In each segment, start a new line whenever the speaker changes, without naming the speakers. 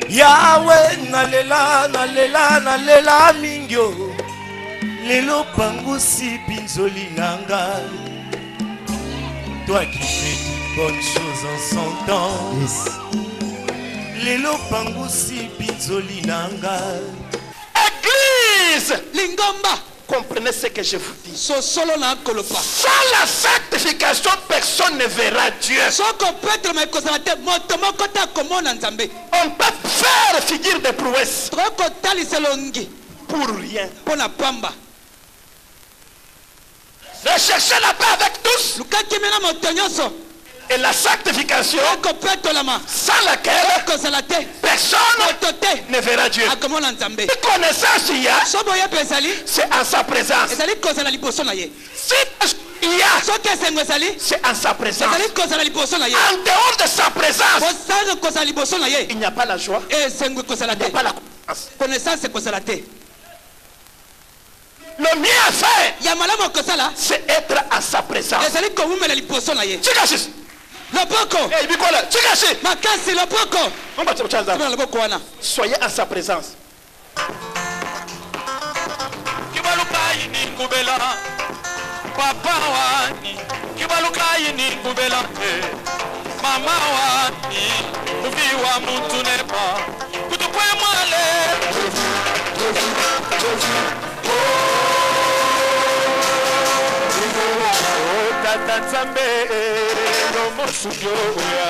Yahweh nalela nalela nalela mingyo lelo pangusi pinzoli nanga. Toi qui fais toutes bonnes choses en son temps. Yes. Lelo pangusi pinzoli nanga.
Église
Lingomba.
Comprenez ce que je vous dis.
Sans
la sanctification, personne ne verra Dieu. On peut faire figure de prouesse pour rien. Recherchez la paix avec tous. Et la sanctification sans laquelle personne ne verra Dieu. Si connaissance il y a, c'est en sa présence. Si il y a, c'est en sa présence. En dehors de sa présence, il n'y a pas la joie, il n'y a pas la connaissance. Le mieux à faire, c'est être en sa présence. Soyez en sa présence.
Papa wani kibaluka yini kubela mama wani uviwa muntu nepa kutupwe mwale tata nzambe no mosuyo ya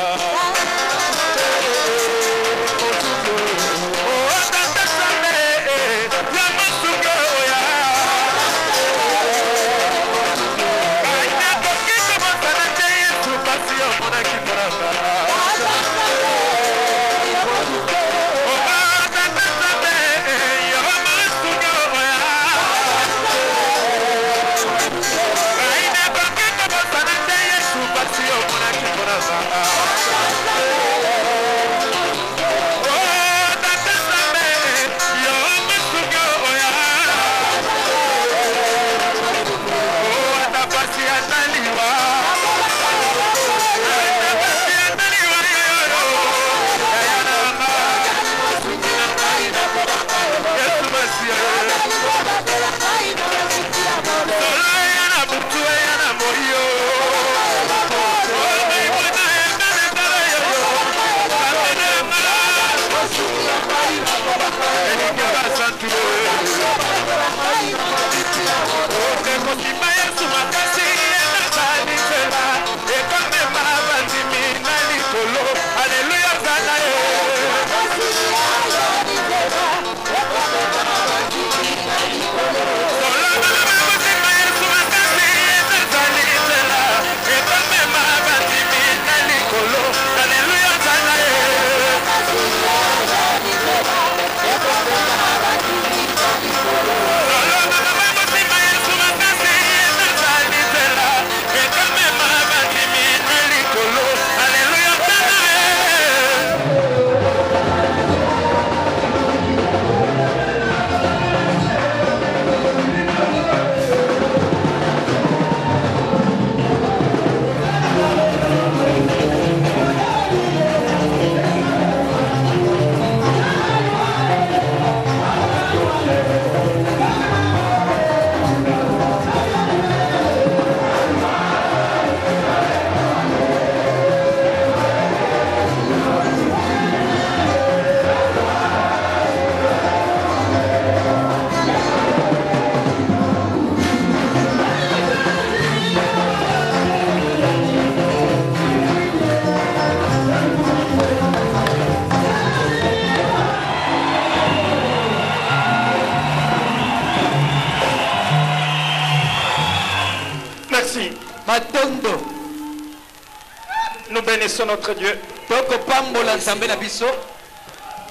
Nous bénissons notre Dieu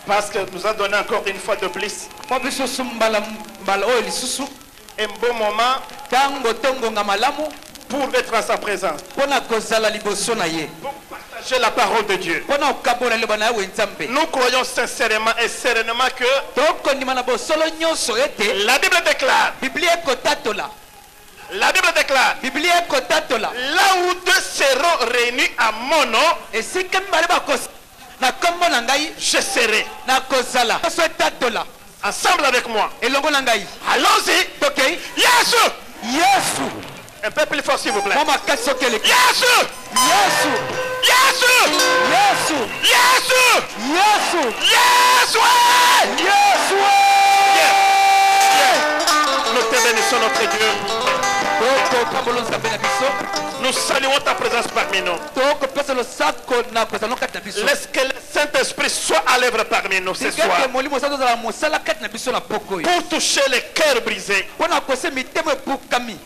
parce que nous a donné encore une fois de plus un bon moment pour être à sa présence, pour partager la parole de Dieu. Nous croyons sincèrement et sereinement que la Bible déclare, là où deux seront réunis à mon nom,
Je serai. Ensemble avec moi. Allons-y. Yesu. Un peu plus fort s'il vous plaît. Yesu. Yesu. Yesu. Nous te bénissons notre Dieu. Nous saluons ta présence parmi nous. Laisse que le Saint-Esprit soit à l'œuvre parmi nous ce soir. Pour toucher les cœurs brisés.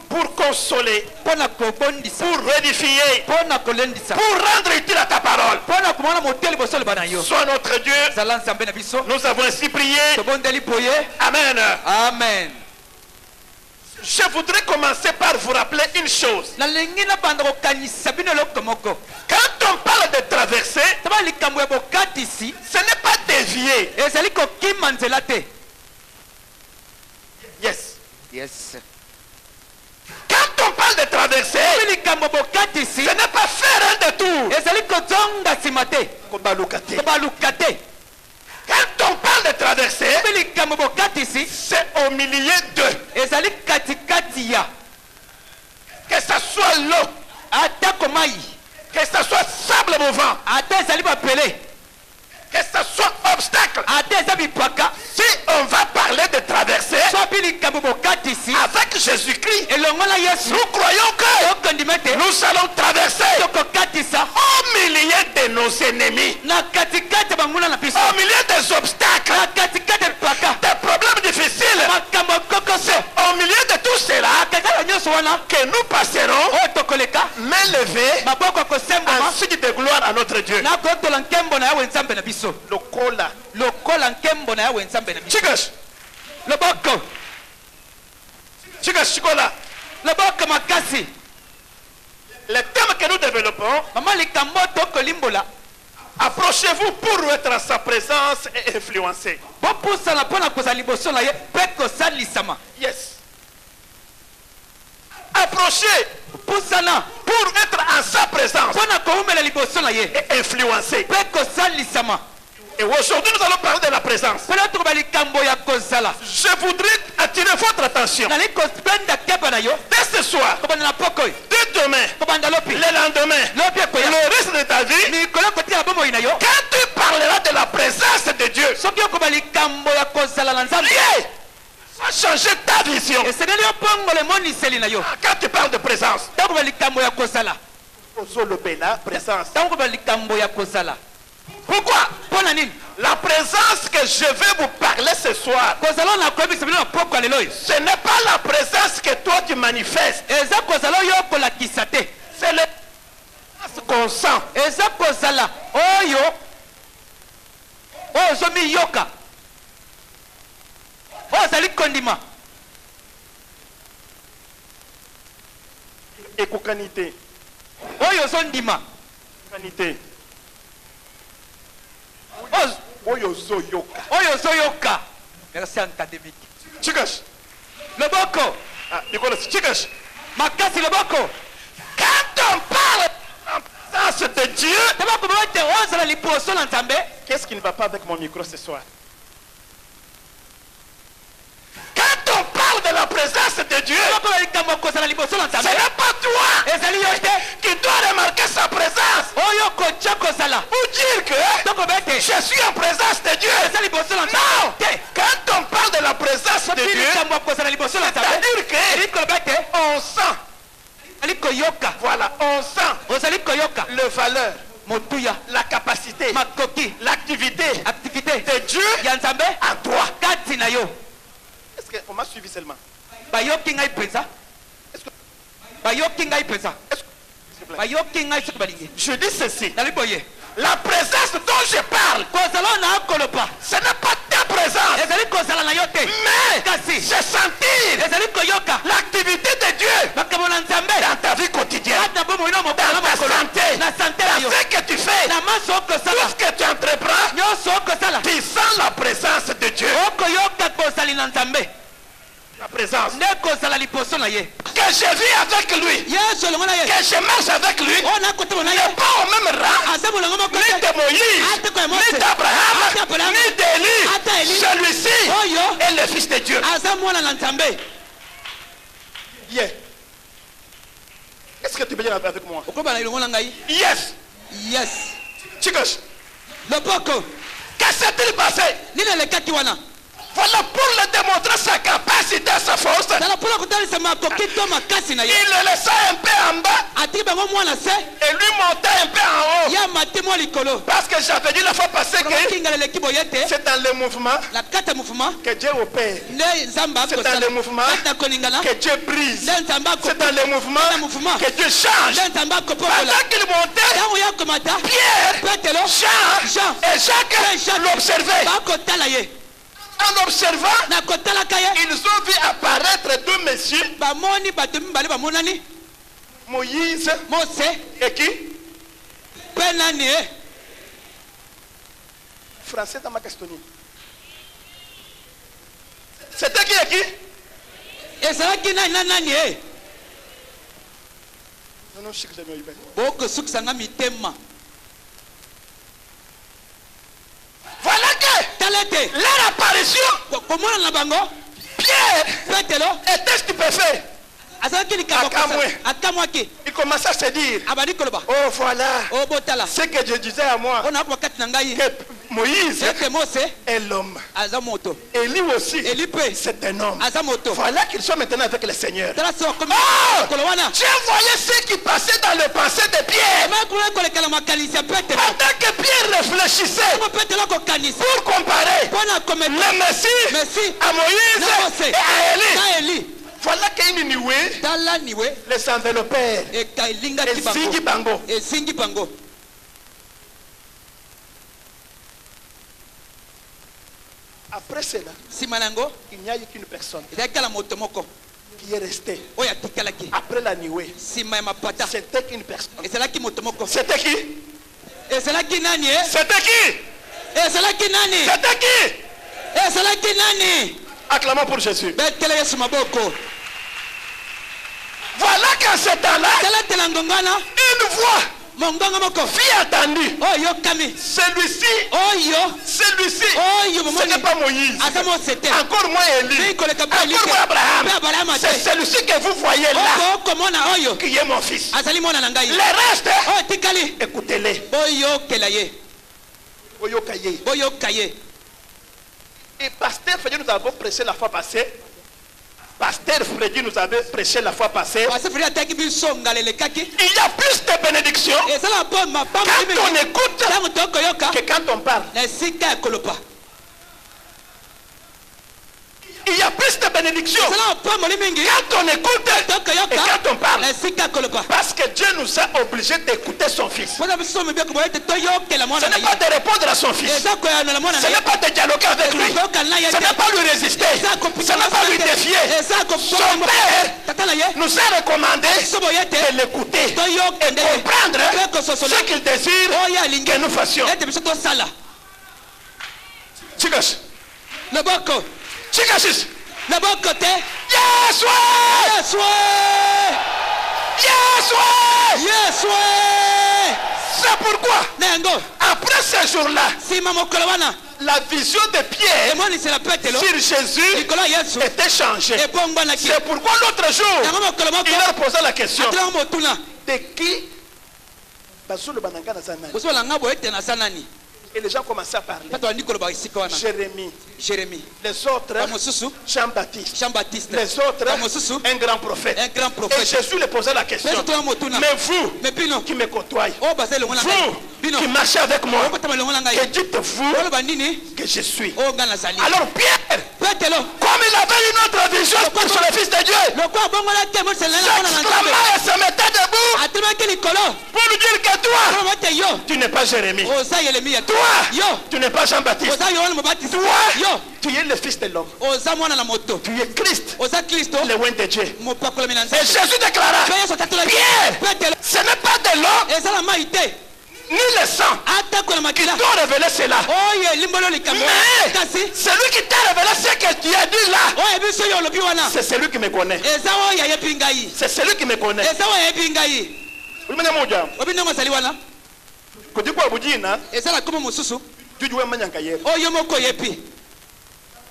Pour consoler. Pour rédifier. Pour rendre utile à ta parole. Sois notre Dieu. Nous avons ainsi prié. Amen.
Amen.
Je voudrais commencer par vous rappeler une chose. Quand on parle de traverser, ce n'est pas dévier. Yes. Quand on parle de traverser, ce n'est pas faire un détour. Quand on parle de traverser, c'est au milieu d'eux. Que ce soit l'eau, que ce soit sable mouvant, que ce soit obstacle. Si on va parler de traverser avec Jésus-Christ, nous croyons que nous allons traverser au milieu de nos ennemis, au milieu des obstacles, des problèmes difficiles. Au milieu de tout cela que nous passerons main levée en signe de gloire à notre Dieu. Le thème que nous développons, approchez-vous pour être en sa présence et influencer. Yes. Approchez pour être en sa présence et influencer. Et aujourd'hui nous allons parler de la présence. Je voudrais attirer votre attention. Dès ce soir, dès demain, le lendemain, le reste de ta vie, quand tu parleras de la présence de Dieu, ça va changer ta vision. Quand tu parles de présence, pourquoi? La présence que je vais vous parler ce soir, ce n'est pas la présence que toi tu manifestes. C'est le qu'on sent. Écocanité.
Merci académique.
Chikash.
Le boko.
Nicolas, Chikash.
Makasi le boko.
Quand on parle en présence de Dieu, qu'est-ce qui ne va pas avec mon micro ce soir? Quand on parle de la présence de Dieu, ce n'est pas toi qui dois remarquer sa présence ou dire que je suis en présence de Dieu. Non, quand on parle de la présence de Dieu, c'est-à-dire qu'on sent, voilà, on sent le valeur, la capacité, l'activité de Dieu en toi. Est-ce qu'on m'a suivi seulement? Je dis ceci. La présence dont je parle, ce n'est pas ta présence, mais c'est sentir l'activité de Dieu dans ta vie quotidienne, dans ta santé, dans ce que tu fais, tout ce que tu entreprends. Tu sens la présence de Dieu. La présence. Que je vis avec lui, que je marche avec lui, n'est pas au même rang ni de Moïse, ni d'Abraham, fils de Dieu. Yeah. Est-ce que tu peux dire avec moi? Yes.
Yes.
Chicos.
Le boko.
Qu'est-ce qui s'est passé? Voilà pour le démontrer sa capacité, sa force. Il le laissa un peu en bas et lui montait un peu en haut. Parce que j'avais dit la fois passée que c'est dans le mouvement que Dieu opère. C'est dans le mouvement que Dieu brise. C'est dans le mouvement que Dieu change. Pendant qu'il montait, Pierre, Jean et Jacques l'observaient. En observant, ils ont vu apparaître deux messieurs, Moïse et qui? Français dans ma questionnaire. C'était qui et qui? Non, non, je sais que j'ai mis. Voilà que leur apparition, Pierre était stupéfait. Il commençait à se dire, oh voilà, ce que je disais à moi, que Moïse est l'homme. Et lui aussi, c'est un homme. Voilà qu'ils sont maintenant avec le Seigneur. Oh, Dieu voyait ce qui passait dans le passé de Pierre. Pendant que Pierre réfléchissait pour comparer le Messie à Moïse et à Élie. Voilà qu'il nioué les enveloppeurs et Zingi Bango. Après cela, il n'y a eu qu'une personne qui est restée. Après la nuée, c'était qu'une personne. C'était qui? C'était qui? C'était qui? Acclamons pour Jésus. Voilà qu'en ce temps-là, une voix fille attendue. Celui-ci, ce n'est pas Moïse. Encore moins Élie. Encore moins Abraham. C'est celui-ci que vous voyez là, qui est mon fils. Le reste, écoutez-les. Et Pasteur Freddy nous avons prêché la fois passée. Pasteur Freddy nous avait prêché la fois passée. Il y a plus de bénédictions quand on écoute que quand on parle. Il y a plus de bénédictions quand on écoute et quand on parle. Parce que Dieu nous a obligés d'écouter son fils. Ce n'est pas de répondre à son fils. Ce n'est pas de dialoguer avec lui. Ce n'est pas lui résister. Ce n'est pas lui défier. Son père nous a recommandé de l'écouter et comprendre ce qu'il désire que nous fassions. Chicos.
Le boko.
Chicos.
Le bon côté.
Yes, ouais.
Yes, ouais.
Yes, ouais.
Yes, ouais.
C'est pourquoi, après ce jour-là, la vision de Pierre sur Jésus était changée. C'est pourquoi l'autre jour, il leur posait la question de qui et les gens commençaient à parler. Jérémie. Les autres, Jean-Baptiste. Les autres, un grand prophète. Et Jésus lui posait la question. Mais vous qui me côtoyez, vous qui marchez avec moi, que dites-vous que je suis? Alors Pierre, comme il avait une autre vision pour le Fils de Dieu, s'exclamait et se mettait debout pour lui dire que toi, tu n'es pas Jérémie. Toi, tu n'es pas Jean-Baptiste. Toi, tu es le Fils de l'homme. Tu es Christ, le loin de Dieu. Et Jésus déclara, Pierre, ce n'est pas de l'eau ni le sang qui doit révéler cela. Mais celui qui t'a révélé ce que tu as dit là, c'est celui qui me connaît. C'est celui qui me connaît.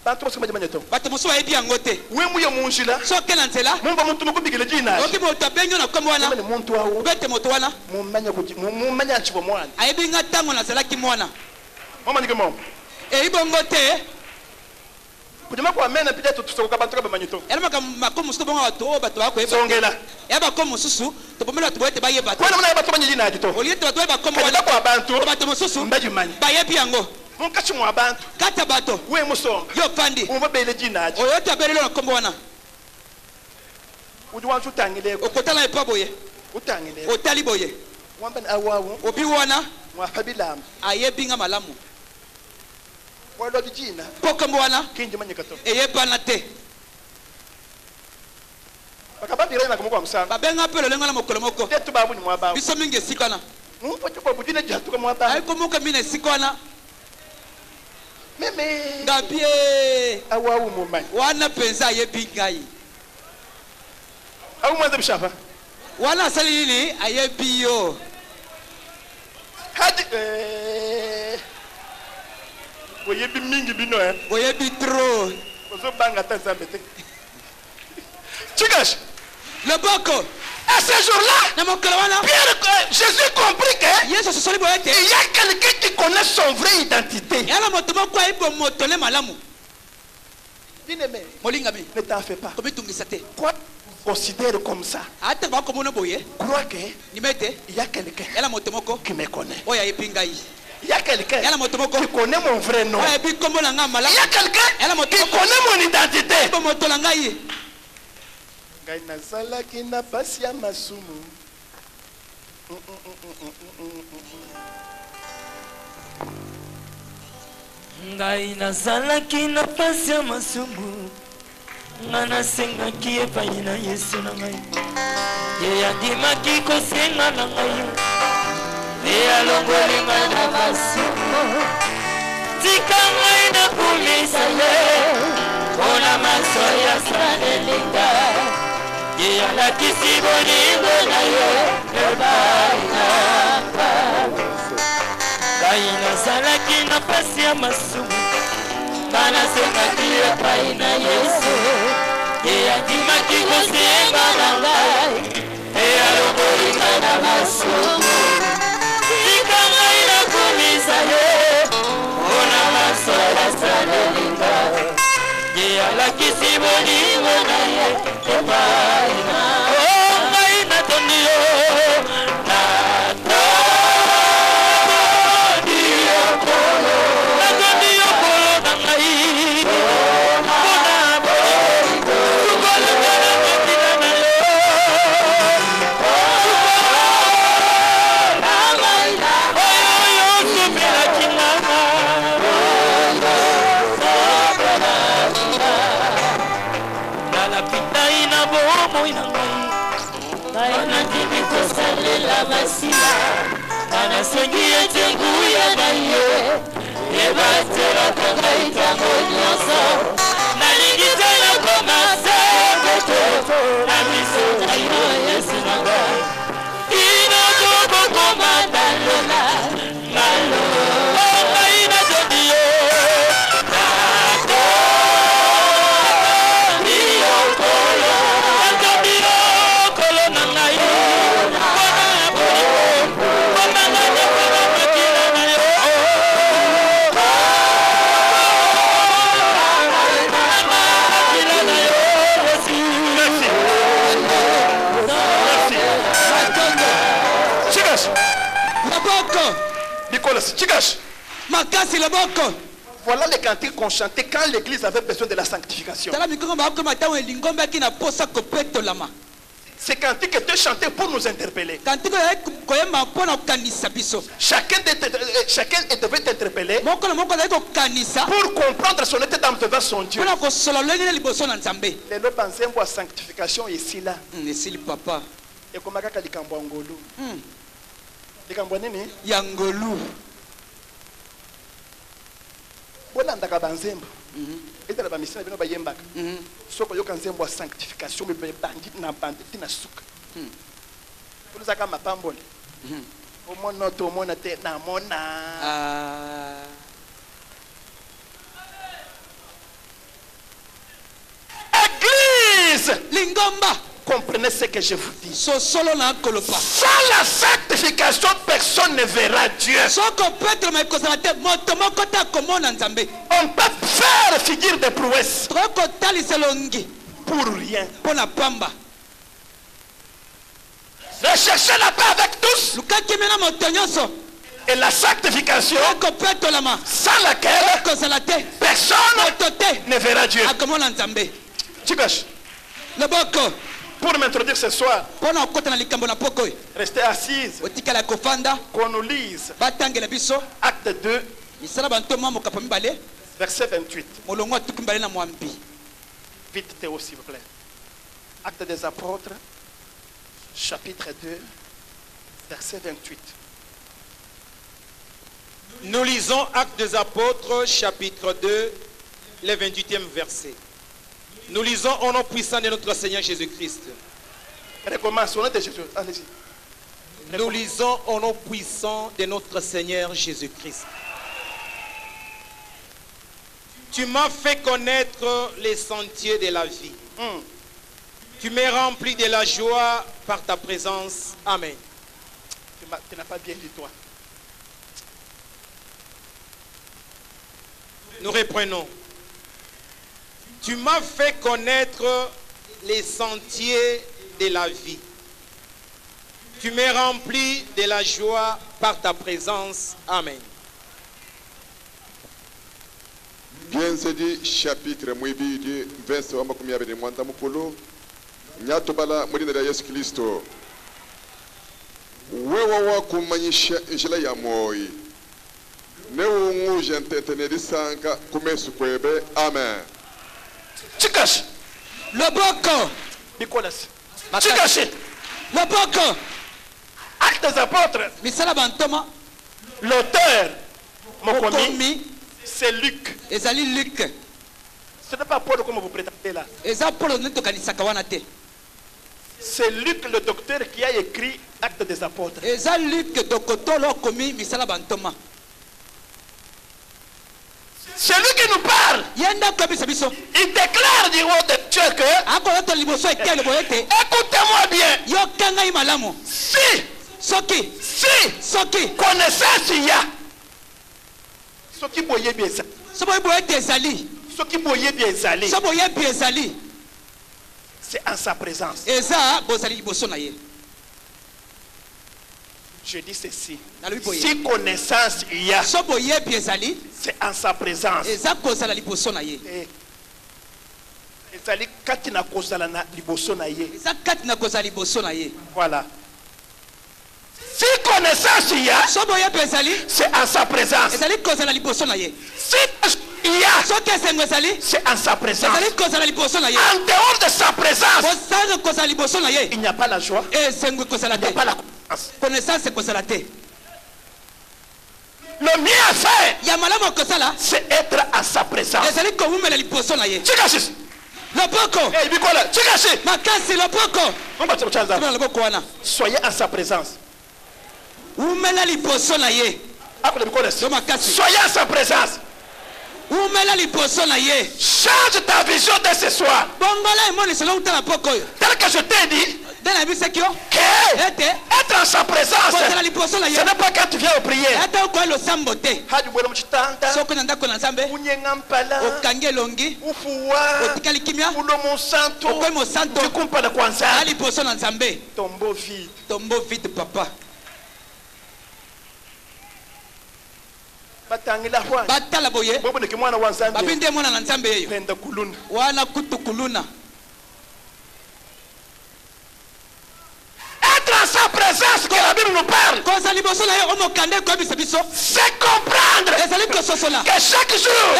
bato
mosusu bayebi yango te so oke na nzela oki moto abengi na kombo wana obete moto wana ayebi nga ntango nazalaki mwana eyi bongo te elamaka makomo mosusu bongo bato bakoyeba ya bakomo mosusu topomeli bato boyete bayeba te olie te bato bayeba kombo wana bato mosusu bayebi yango kati ya bato yo fandi oyo te abelelo na kombo wana okotala epa boye otali boye obi wana ayebi nga malamu po kombo wana eyebana te babenga mpe lolengo na mokolo moko biso mingi esika wana ayikomoka mine esika wana ngabie wana penza ayebi ngai wana asali nini ayebi yo
oyebi mingi bino
oyebi trop
ozobanga ta nzambe te chikash
loboko.
À ce jour-là, Jésus comprit qu'il y a quelqu'un qui connaît son vraie identité. Bien-aimé, ne t'en fais pas. Quoi considère comme ça? Crois qu'il y a quelqu'un qui me connaît. Il y a quelqu'un qui connaît mon vrai nom. Il y a quelqu'un qui connaît mon identité. Ngai nazalaki na pasi ya masumu.
Ngai nazalaki na pasi ya masumu. Ngana senga ki epai na Yesu na ngai. Ye andimaki kosenga na ngai. Ye alongoli ngai na masumu. Tika ngai na kumisa ye. Ona maso ya sanelinga. Et la kisi boni na yo ebaina baina salaki na pasi ya masumu bana senga kia baina Yesu e andimaki kosenga na ngai e aloboli na masumu tika ngai na kumisa ye ona maso ya sanelinga e la kisi boni na yo ebaina. Ana sengia tenguya na ye ebatera kangaita monyoso nalingita na komasa beto na miso taino Yesu nanga ina gogo komanda lola malo ina dodio nato dio kolo nanga yo
Voilà les cantiques qu'on chantait quand l'église avait besoin de la sanctification. Ces cantiques étaient chantés pour nous interpeller. Chacun devait interpeller pour comprendre son état devant son Dieu. Les lois pensent à la sanctification ici là. Et comme à likambo angolu. Likambo nini?
Yangolu.
Bolanda banzembo eta la mission bino bayembaka soko yoka nzembo ya sanctification me bandit na bandit na suka poliza kama pambole omona to omona te na mona
l'église, comprenez ce que je vous dis. Sans la sanctification, personne ne verra Dieu. On peut faire figure de prouesse pour rien. Recherchez la paix avec tous et la sanctification sans laquelle personne ne verra Dieu. Pour m'introduire ce soir, restez assise, qu'on nous lise Acte 2, verset 28. Vite Théo, s'il vous plaît. Acte des apôtres, chapitre 2, verset 28.
Nous lisons Actes des apôtres, chapitre 2, le 28e verset. Nous lisons au nom puissant de notre Seigneur Jésus-Christ.
Recommence, au nom de Jésus. Allez-y.
Nous lisons au nom puissant de notre Seigneur Jésus-Christ. Tu m'as fait connaître les sentiers de la vie. Tu m'es rempli de la joie par ta présence. Amen.
Tu n'as pas bien dit toi.
Nous reprenons. Tu m'as fait connaître les sentiers de la vie. Tu m'es rempli de la joie par ta présence. Amen.
Bien dit chapitre mwibidi verset wa 21 mukulu nyatubala muri ndera Yesu Kristo wewe wakumanyisha injila ya moyi ne unguje nteteneri sanka kumesu kwebe. Amen.
Chikashi
Loboko
Nicolas Chikashi
Loboko
Actes des apôtres,
Misala Bantoma,
l'auteur Mokomi, c'est Luc.
Ezali Luc.
Ce n'est pas Paul comme vous prétendez là. C'est Luc le docteur qui a écrit Actes des apôtres. C'est lui qui nous parle. Il déclare du haut de Dieu que écoutez-moi bien. Si connaissance il y a, ce qui boyait bien ça. Ce qui boyait bien Zali, c'est en sa présence. Je dis ceci. Si connaissance il y a, c'est en sa présence. Voilà. Si connaissance il y a, c'est en sa présence. Si il y a, c'est en sa présence. En dehors de sa présence, il n'y a pas la joie, il n'y a pas la connaissance. Le mieux à faire, c'est être en sa présence. Soyez en sa présence. Soyez en sa présence. Change ta vision de ce soir. Tel que je t'ai dit, être en sa présence, ce n'est pas quand tu viens au prière.
Tombeau vide, papa. Batala boye babinde mwana na nzambe yeyo wana kutukuluna.
Être en sa présence que la Bible nous parle, c'est comprendre que chaque jour,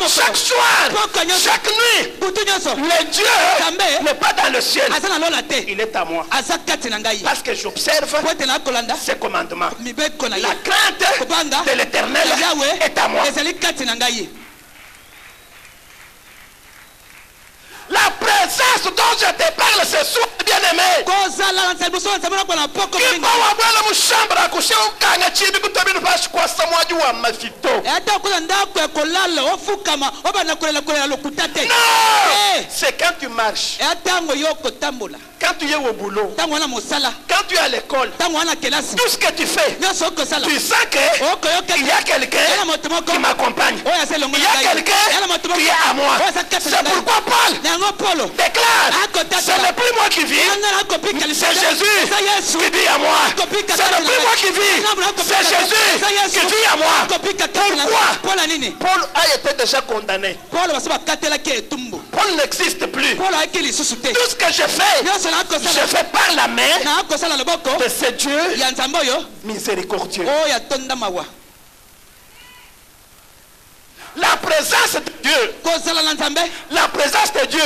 chaque soir, chaque nuit, le Dieu n'est pas dans le ciel, il est à moi. Parce que j'observe ses commandements. La crainte de l'Éternel est à moi. La présence dont je te parle ce soir bien-aimé. Qui va avoir la chambre à coucher au kanga chibi kutabinu bashi kwa samwaji wa mafito. Non! C'est quand tu marches. Quand tu es au boulot, quand tu es à l'école, tout ce que tu fais, tu sens qu'il y a quelqu'un qui m'accompagne. Il y a quelqu'un qui est à moi. C'est pourquoi Paul déclare, ce n'est plus moi qui vis, c'est Jésus qui vit à moi. Ce n'est plus moi qui vis, c'est Jésus qui vit à moi. Pourquoi? Paul a été déjà condamné. Paul n'existe plus. Tout ce que je fais par la main de ce Dieu miséricordieux. La présence de Dieu, la présence de Dieu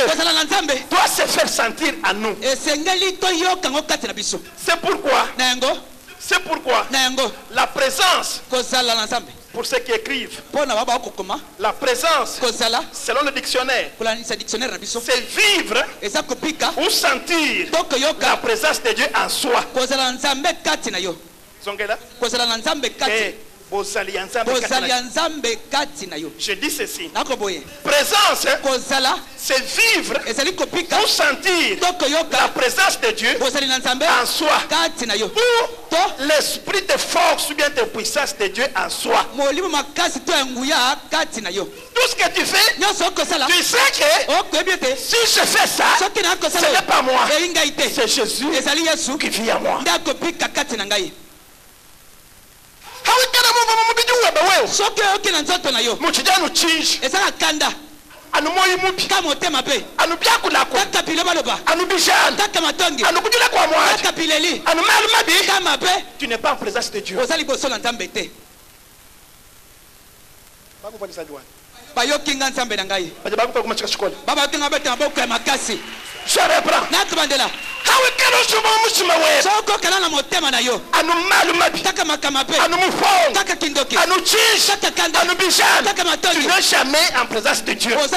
doit se faire sentir à nous. C'est pourquoi la présence, pour ceux qui écrivent, la présence, selon le dictionnaire, c'est vivre ou sentir la présence de Dieu en soi. Je dis ceci. Présence, c'est vivre ou sentir la présence de Dieu en soi. Ou l'esprit de force ou bien de puissance de Dieu en soi. Tout ce que tu fais, tu sais que si je fais ça, ce n'est pas moi. C'est Jésus qui vit en moi. Mukijana uchinji anumoyi mupi anubyakulaku anubijana anukujula kwa mwaji anumalumabi. Tu n'es pas en présence de Dieu. Je reprends. Tu n'es jamais en présence de Dieu. Parce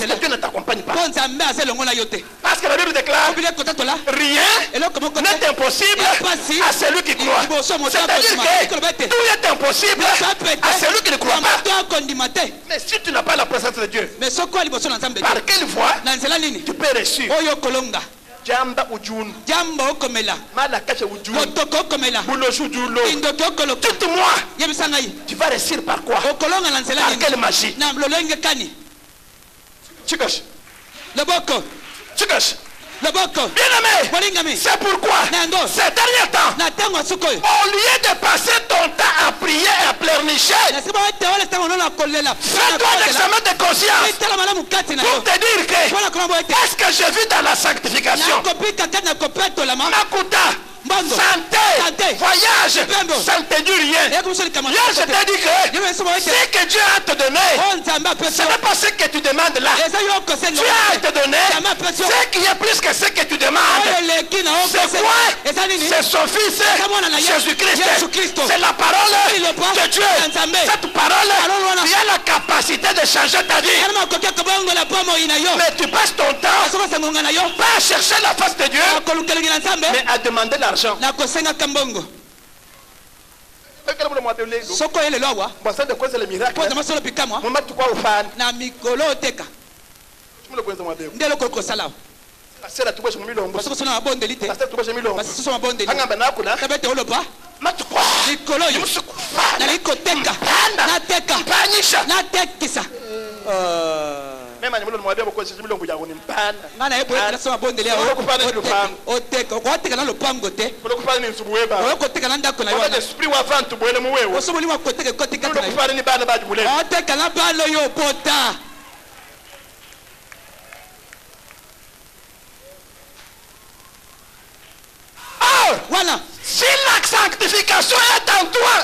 que Dieu ne t'accompagne pas. Parce que la Bible déclare rien n'est impossible à celui qui croit. C'est-à-dire que tout est impossible à celui qui ne croit pas. Mais si tu n'as pas la présence de Dieu, par quelle voie tu peux réussir? Jamba ujunu,
Jambo okomela,
malakache ujunu,
motoko okomela,
buloju julo,
indoko okolo.
Dites-moi,
Yebisangai,
tu vas réussir par quoi?
Okolonga lansela.
Par quelle magie?
Na mlolenge kani.
Chikash.
Leboko.
Chikash.
Leboko.
Bien-aimé, c'est pourquoi ces derniers temps, au lieu de passer ton temps à prier et à pleurnicher, fais-toi un examen de conscience pour te dire que est-ce que je vis dans la sanctification? Makuta, santé, voyage, ça ne te dit rien. Hier je t'ai dit que ce que Dieu a te donné, ce n'est pas ce que tu demandes là. Dieu a te donné ce qui est plus que ce que tu demandes. C'est quoi? C'est son Fils Jésus-Christ. C'est la parole de Dieu. Cette parole qui a la capacité de changer ta vie. Mais tu passes ton temps pas à chercher la face de Dieu, mais à demander l'argent.
Soko ele lowa.
De quoi c'est le miracle?
Na mikolo teka. Ndelo koko sala.
Passer tu milongo.
Parce que sona abondeli te.
Passer tu milongo.
Parce que sona abondeli.
Angamba nakula.
Tabete olopa.
Matukwa.
Mikolo yo. Na likoteka. Na teka.
Panisha.
Na tekisa.
Même animal de mwabia boko sisi milongo ya unimpana.
Ngana yebo na sona abondeli ya. Oteka. Oteka na lopango te.
Kulokufana ni nsubuweba.
Oteka na ndako na yo.
Kwa esprit wa vantu bwele muwewe.
Osubuli wa koteka koteka na yo.
Kulokufana ni bana baji bwele.
Oteka na balo yo pota.
Voilà. Si la sanctification est en toi,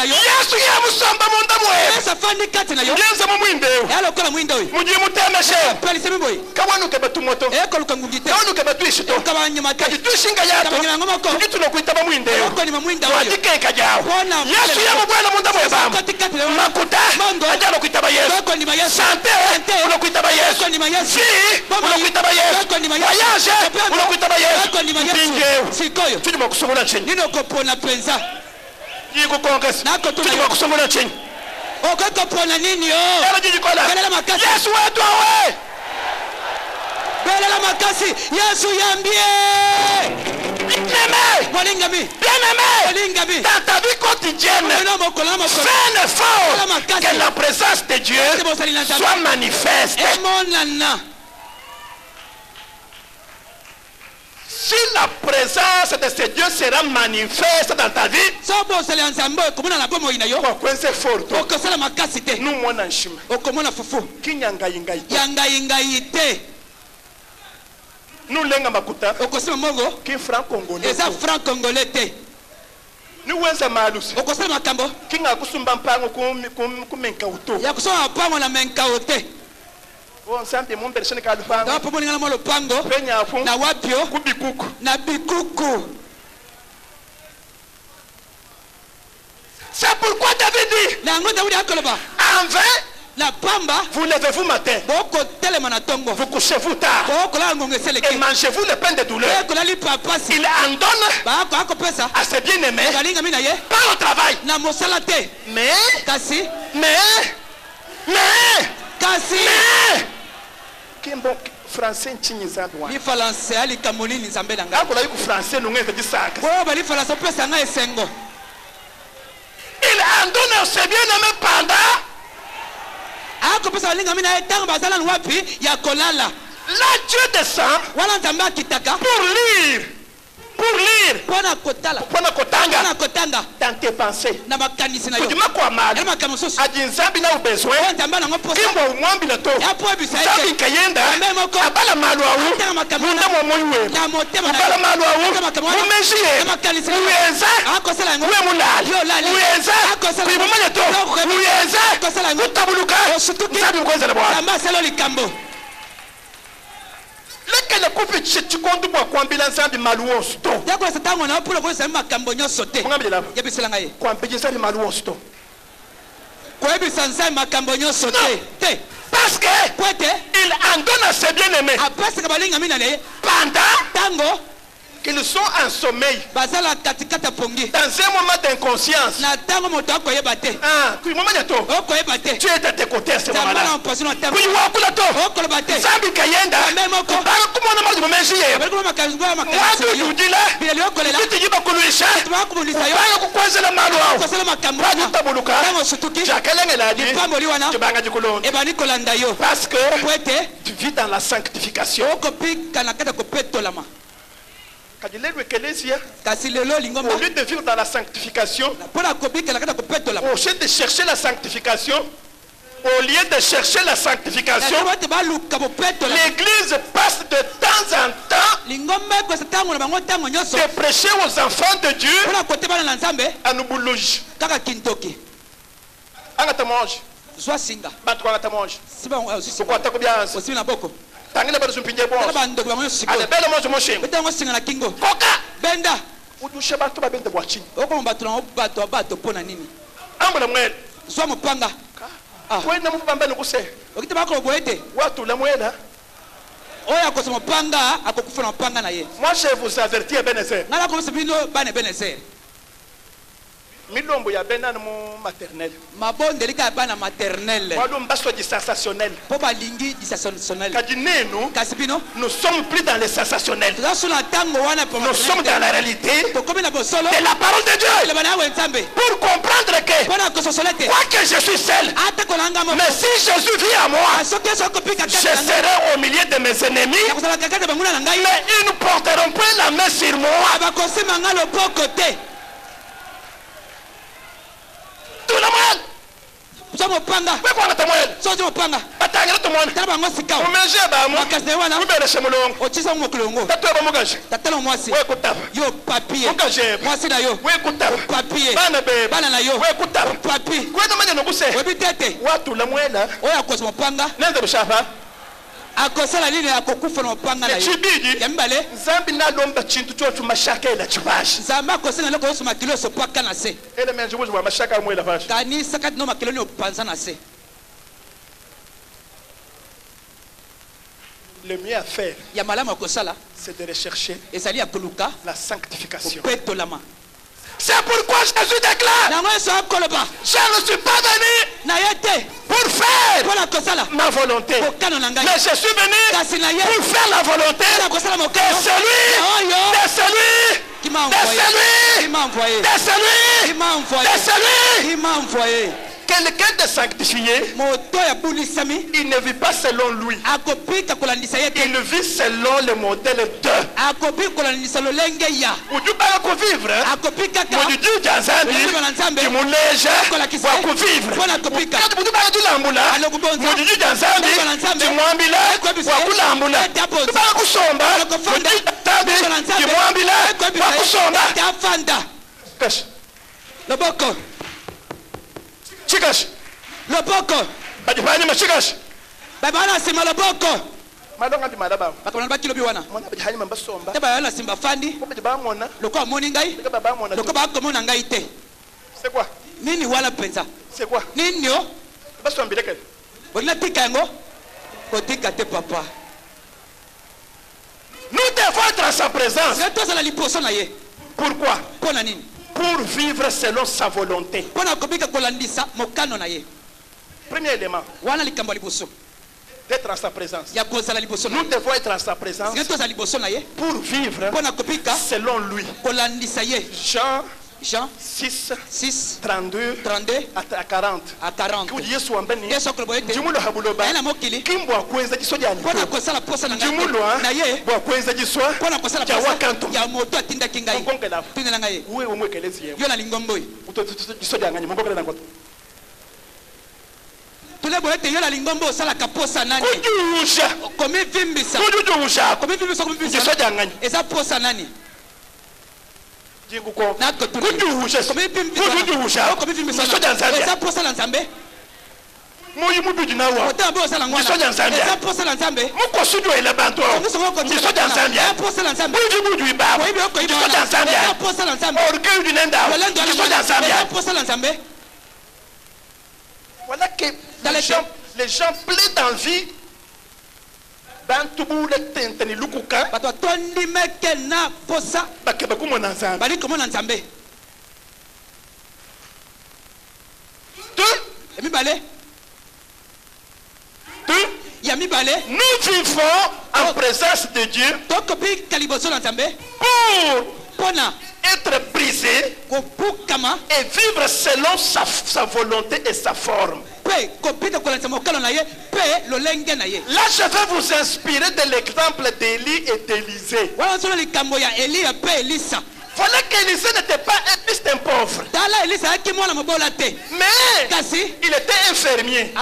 Yesu ya musamba munda mwe. Yenza mumwinde. Muji mutemeshe. Kawanu ke batumoto. Kawanu ke batuishito. Kati tuishinga yato. Kuji tunokuita bamwinde. Wajike kajao. Yesu ya mubwela munda mwe bamba. Makuta. Ajalo kuita ba Yesu. Sante. Unokuita ba Yesu. Si. Unokuita ba Yesu. Voyage. Unokuita ba Yesu. Sikoyo. Tudimo kusongola chini.
Nino kopona penza.
Yiko kongres. Tudimo kusongola chini.
Okopona nini yo?
Belela makasi. Yesu wetu awe.
Belela makasi. Yesu yambie.
Bien-aimé. Bien-aimé. Dans ta vie quotidienne, fais un effort que la présence de Dieu soit manifeste. Si la présence de ce Dieu sera manifeste dans ta vie, nous mon anshima. Nous lenga makuta. Qui franc congolais.
Franc congolais.
Nous wenza malus. Qui nga kusumba mpango kumenka uto.
Ya kusoma mpango na menka uto.
Oh, sante mon personne ka lupango.
Na pomo ngala mo lupango.
Penya fu.
Na wapyo.
Kubikuku.
Na bikuku.
C'est pourquoi David dit.
Na ngo Daudi akoloba.
En vain.
La pamba.
Vous levez-vous matin. Vous couchez-vous tard. Et mangez-vous le pain de douleur. Il en donne à ses bien-aimés. Pas au travail. Mais. Kimbo français nchini zadwa.
Ni français ali kamonini nzambe nanga.
Akola yiku français nungeza disaka.
Bo bali français pesa nga esengo.
Il en donne à ses bien-aimés pendant.
Ako pesa walinga mina etanga bazala wapi ya kolala.
Là Dieu descend.
Wala nzambe akitaka.
Pour lire.
Pona kotala.
Pona kotanga.
Pona kotanga.
Dans tes pensées.
Na makanisi na yo.
Kudima kwa mali.
Ema kamusoso.
Adinzambi na besoin.
Nzambe na ngoposa.
Kimbo umwambi na to.
Ya po bisa ete.
Zambi kayenda. Abala malu awu. Munda mwomoiwe.
Na motema na.
Abala malu awu. Mumejie.
Na makanisi.
Uyenza.
Ako sala ngo.
Uwe mulali.
Yo lali.
Uyenza.
Ako sala.
Kuibumanya to. Uyenza.
Ako sala ngo.
Utabuluka. Zambi mkwenza na bwana.
Zamba salo likambo.
Lekele kupi tu comptes pour kwambila nzambi maluo sto.
Yako satango na pulo ko sema kambo nyoso te.
Ngambile la.
Yebisela ngaye.
Kwambila nzambi maluo sto.
Ko yebisa nzambi makambo nyoso te. Te.
Parce que il en donne à ses bien-aimés.
Après que balinga mina le.
Pendant
tango
qu'ils sont en sommeil.
Bazala katikata pongi.
Dans un moment d'inconscience.
Na tango moto akoyeba te.
Ah, kui moment de to.
Okoyeba te.
Tu es à tes côtés à ce moment-là. Kui wakula to.
Okoyeba te.
Zambi kayenda.
Memoko.
Ba kumona maji mumenjiye.
Bali kuma makazungwa makazungwa.
Watu yudila.
Bila liokolela.
Kitu jiba kuluisha.
Tumakumuliza yo.
Ba kukwazela malu ao.
Kosela makambo.
Ba tabuluka.
Tango sutuki.
Jakelenge la di.
Pambo liwana.
Tubanga jikulonda.
Eba nikolanda yo.
Parce que
kwete
tu vis dans la sanctification.
Okopika na kata kopetolama.
Au lieu de vivre dans la sanctification, au lieu de chercher la sanctification, l'église passe de temps en temps de prêcher aux enfants de Dieu à nous bouloge. Tangile bado sumpinje boss. Ale bele mozo moshingo.
Betango singa na kingo.
Koka.
Benda.
Udushe bato ba bende bwachi.
Oko mbato na bato pona nini?
Ambula mwele.
Zwa mupanga.
Ah. Kwenda mupamba nikuse.
Okite bako boete.
Watu la mwela.
Oya ko mupanga akokufa na mupanga na ye.
Moi je vous avertis Ebenezer.
Ngala ko msibino bana Ebenezer.
Milombo ya bena na mo maternel.
Mabonde lika bana maternel.
Wado mbaso di sensationnel.
Po ba lingi di sensationnel.
Kadinenu.
Kasipino.
Nous sommes plus dans le sensationnel.
Nous sommes
dans la réalité de la parole de Dieu. Pour comprendre que quoi que je suis seul, mais si Jésus vit à moi, je serai au milieu de mes ennemis, mais ils ne porteront pas la main sur moi. Tout le monde.
so mopanga
we kwa tamwele
so mopanga
batangira tumwana
taba ngo sikao
umeje ba mu
makase wana
ubereshe mulongo
ochisa mu kulongo
tatwa bamugaje
tatalo mwasi
we kutaba
yo papier
mugaje
mwasi na yo
we kutaba
papier
bana be
bana na yo
we kutaba
papier
kwenda manya nokuse
we bitete
watu la mwela
oya kosa mopanga
nende bushafa
akosala nini akokufa na mopanga na yo
chibidi
ya mbale
zambi nalomba chintu chotu mashaka ila chibashi
zamba kosenga loko yoso makilo so paka na se
ele menje buzi wa mashaka mwela bashi
kanisa kati no makilo ni opanza na se.
Le mieux à faire,
c'est
de rechercher
la
sanctification.
C'est pourquoi Jésus déclare, je
ne suis pas venu pour faire ma volonté, mais je suis venu pour faire la volonté de celui qui m'a envoyé. Quelqu'un de sanctifié, il ne vit pas selon lui. Il vit selon le modèle de. Chikash.
Le boko.
Bajifanya mashikash.
Baba sima le boko.
Malonga ndi malaba.
Bakamana bakilobi wana.
Mwana bajihanya mambasomba.
Teba yana simba fandi.
Ko bamona.
Loko amoni ngai.
Baba mona.
Loko ba komona ngai te.
C'est quoi?
Nini wala penza?
C'est quoi?
Nini yo?
Basombile ke.
Bona tika ngo. Kotika te papa.
Nous devons être à sa présence.
Pourquoi?
Pour vivre selon sa volonté. Premier élément. D'être à sa présence. Nous devons être à sa présence pour vivre selon lui. Jean 6, 32 à 40. Voilà que les gens pleins d'envie. Nous vivons en présence de Dieu pour être brisé et vivre selon sa volonté et sa forme. Là, je vais vous inspirer de l'exemple d'Élie et d'Élisée. Voilà qu'Élisée n'était pas un fils d'un pauvre. Mais il était infirmier.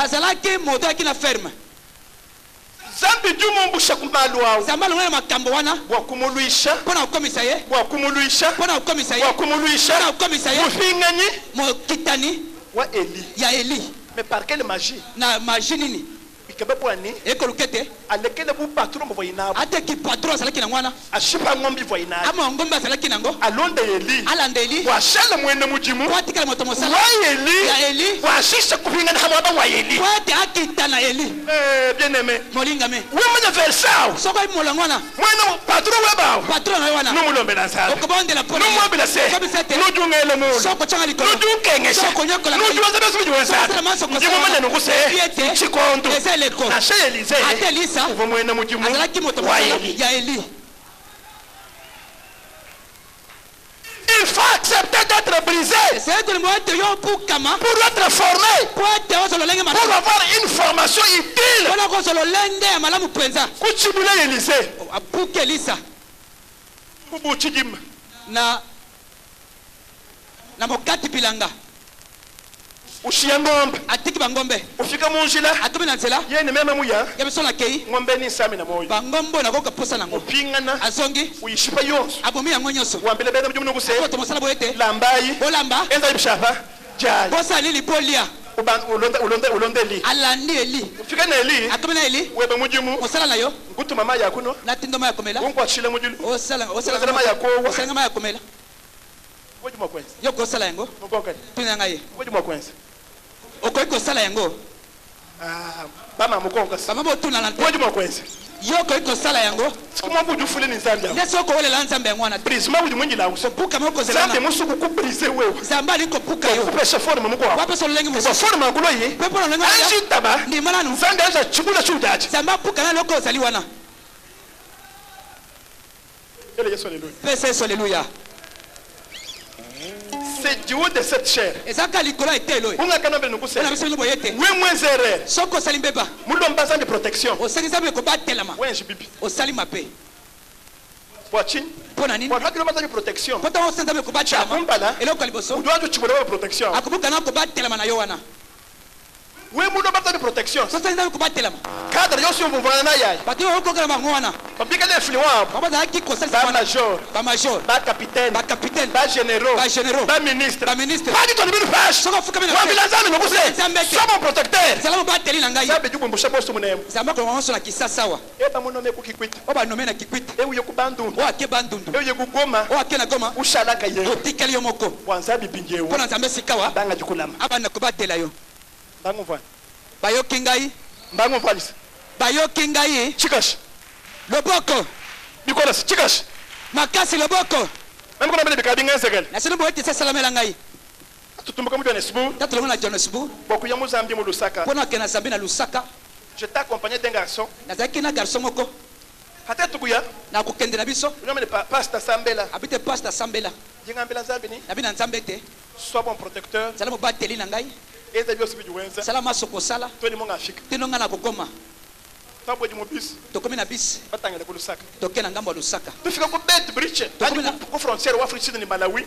Mais par quelle magie? alekele bu patron mo voyina
ate ki patron salaki na mwana
ashipa ngombi voyina
ama ngomba salaki nango
alonde Eli
alande Eli
wa shela mwene mujimu
kwatika moto mosala
wa Eli
ya Eli
wa shisha kupinga na haba wa Eli
kwate akita na Eli
bien aimé
molinga me
we mwenye versao
soko imola ngwana
mwene patron we bawo
patron na wana
no mulombe na sala
okobonde la pona
no mwabila se no jungele mo
soko changa likolo
no jukenge
soko nyokola
no juwaza besu juwaza ndimo mwenye nguse chikondo na sheye Elise
ate Elisa
uvo mwene mujimu
azalaki moto ya Eli.
Il faut accepter d'être brisé pour être formé, pour avoir une formation utile. Kuchibule Elise
na mokati bilanga
Ushia ngombe.
Atiki bangombe.
Ufika munjila.
Atomi na nzela.
Ye ni mema muya.
Ya beso la kei.
Ngombe ni sami na moyo.
Bangombo na koka posa nango.
Upingana.
Azongi.
Uyishipa yonso.
Abomi yango nyoso.
Wambele beda mjumu nuguse.
Koto mosala boete.
Lambayi.
Bolamba.
Enza ibishapa. Jai.
Posa lili polia.
Ulonde Eli.
Alandi Eli.
Ufika na Eli.
Atomi na Eli.
Webe mujimu.
Mosala na yo.
Ngutu mama ya kuno.
Natindo maya komela.
Ungu achile mujulu.
Osala
mama ya kowa.
Osala maya komela.
Woji mwa kwenza.
Yo ko sala yango.
Mboka.
Tunanga ye.
Woji mwa kwenza.
Okoyi ko sala yango.
Bama mukonga.
Bama bo tuna na.
Woji mwa kwenza.
Yo ko iko sala yango.
Sikuma buju fule ni Zambia.
Ndeso ko wele la Nzambe ngwana.
Prisma buju mwingi la uso.
Puka moko zelana.
Zambia musuku ku brise wewe.
Zamba liko puka yo.
Kupesha forma muko.
Wapo so lengi muso.
Forma ngulo yi.
Pepo na lengi ya.
Anji taba.
Ndi malanu.
Zambia za chukula chudaji.
Zamba puka na loko zali wana.
Ele Yesu haleluya.
Pesa haleluya.
C'est du haut de cette chair.
Ezaka likolo etelo.
Unga kana mbele nukuse.
Ona biso ngo yete.
We mwenzere.
Soko salimbeba.
Mulo mbaza de protection.
Osaliza be ko batelama.
Wenji bibi.
Osali mape.
Poachini.
Pona nini?
Kwa hakilo mbaza de protection.
Pota osenza be ko batelama.
Kumbala.
Eloko liboso.
Udwanjo chibolo protection.
Akubuka na ko batelama na yo wana.
We mulo mbaza de protection.
Osaliza be ko batelama.
Cadre yosi mvuvana na yaya.
Bati oko kana mangwana.
Papika de influence.
Baba za haki ko salisa
Ba
wana.
major.
Ba major.
Ba capitaine.
Ba capitaine.
Ba généraux.
Ba généraux.
Ba ministre.
Ba ministre.
Pas du tout de page.
Soko fuka mina.
Wa bilazami nukuse. Sois mon protecteur.
Salamu bateli na ngai.
Sabe jubu mbusha bosu munemu.
Zamba ko wanso na kisasa wa.
Eba munome kukikwita.
Oba nome na kikwita.
Ewu yoku bandu.
O ake bandundu.
Ewu yoku goma.
O ake na goma.
Ushalaka ye.
Otikeli yo moko.
Wanzabi pinjewu.
Pona Nzambe sikawa.
Banga jukulama.
Abana ko batela yo.
Bangu mvani.
Bayoki ngai.
Bangu mvani.
Bayoki ngai.
Chikash.
Loboko.
Nicolas, chikash.
Makasi loboko.
Même quand on a des cabines segel.
Na sino boete sasa la melangai.
Tutumbuka mu Johannesburg.
Tatolo na Johannesburg.
Boku ya Mozambique mu Lusaka.
Pona kena Zambie na Lusaka.
Je t'ai accompagné d'un garçon.
Na zaki na garçon moko.
Hata tukuya.
Na kokende na biso.
Nous avons pasteur Sambela.
Habite pasteur Sambela.
Jingambela Zambini.
Na bina Nzambe te.
Sois mon protecteur.
Salamu bateli na ngai.
Eza byo sibi juwenza.
Salama soko sala.
Toni monga Afrika.
Tino ngana kokoma.
Fabo di mobis.
Tokomi na bis.
Batangela ku Lusaka.
Tokena ngambo ya Lusaka.
Tufika ku Bet Bridge. Ku frontière wa Afrique ni Malawi.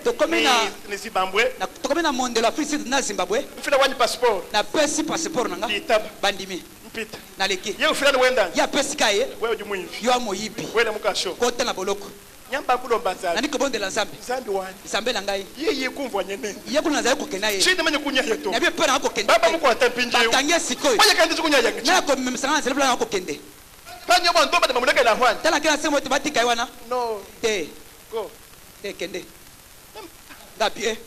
Ni Zimbabwe.
Na tokomi na monde la Afrique na Zimbabwe.
Ufila wani passport.
Na pesi passeport nanga.
Litaba.
Bandimi.
Mpita.
Na leki.
Ye ufila wenda.
Ya pesi kaye.
Wewe jumuivi.
Yo amoyibi.
Wewe mukasho.
Kota na boloko.
Nyamba kulo mbanzabi.
Na niko bonde la Nzambe.
Nzambe wani.
Nzambe na ngai.
Ye kumvwa nyene.
Ye kuna zaye kokena ye.
Chinde manye kunya yeto.
Na bia pera hako kende.
Baba mko atempinje.
Batangia sikoyo.
Manye kandi kunya yake.
Na ko mmesanga selebla hako kende.
Panya mwa ndomba de muleka la hwan.
Tala kila semo tibatika iwana.
No.
Te.
Go.
Te kende. Ngapie.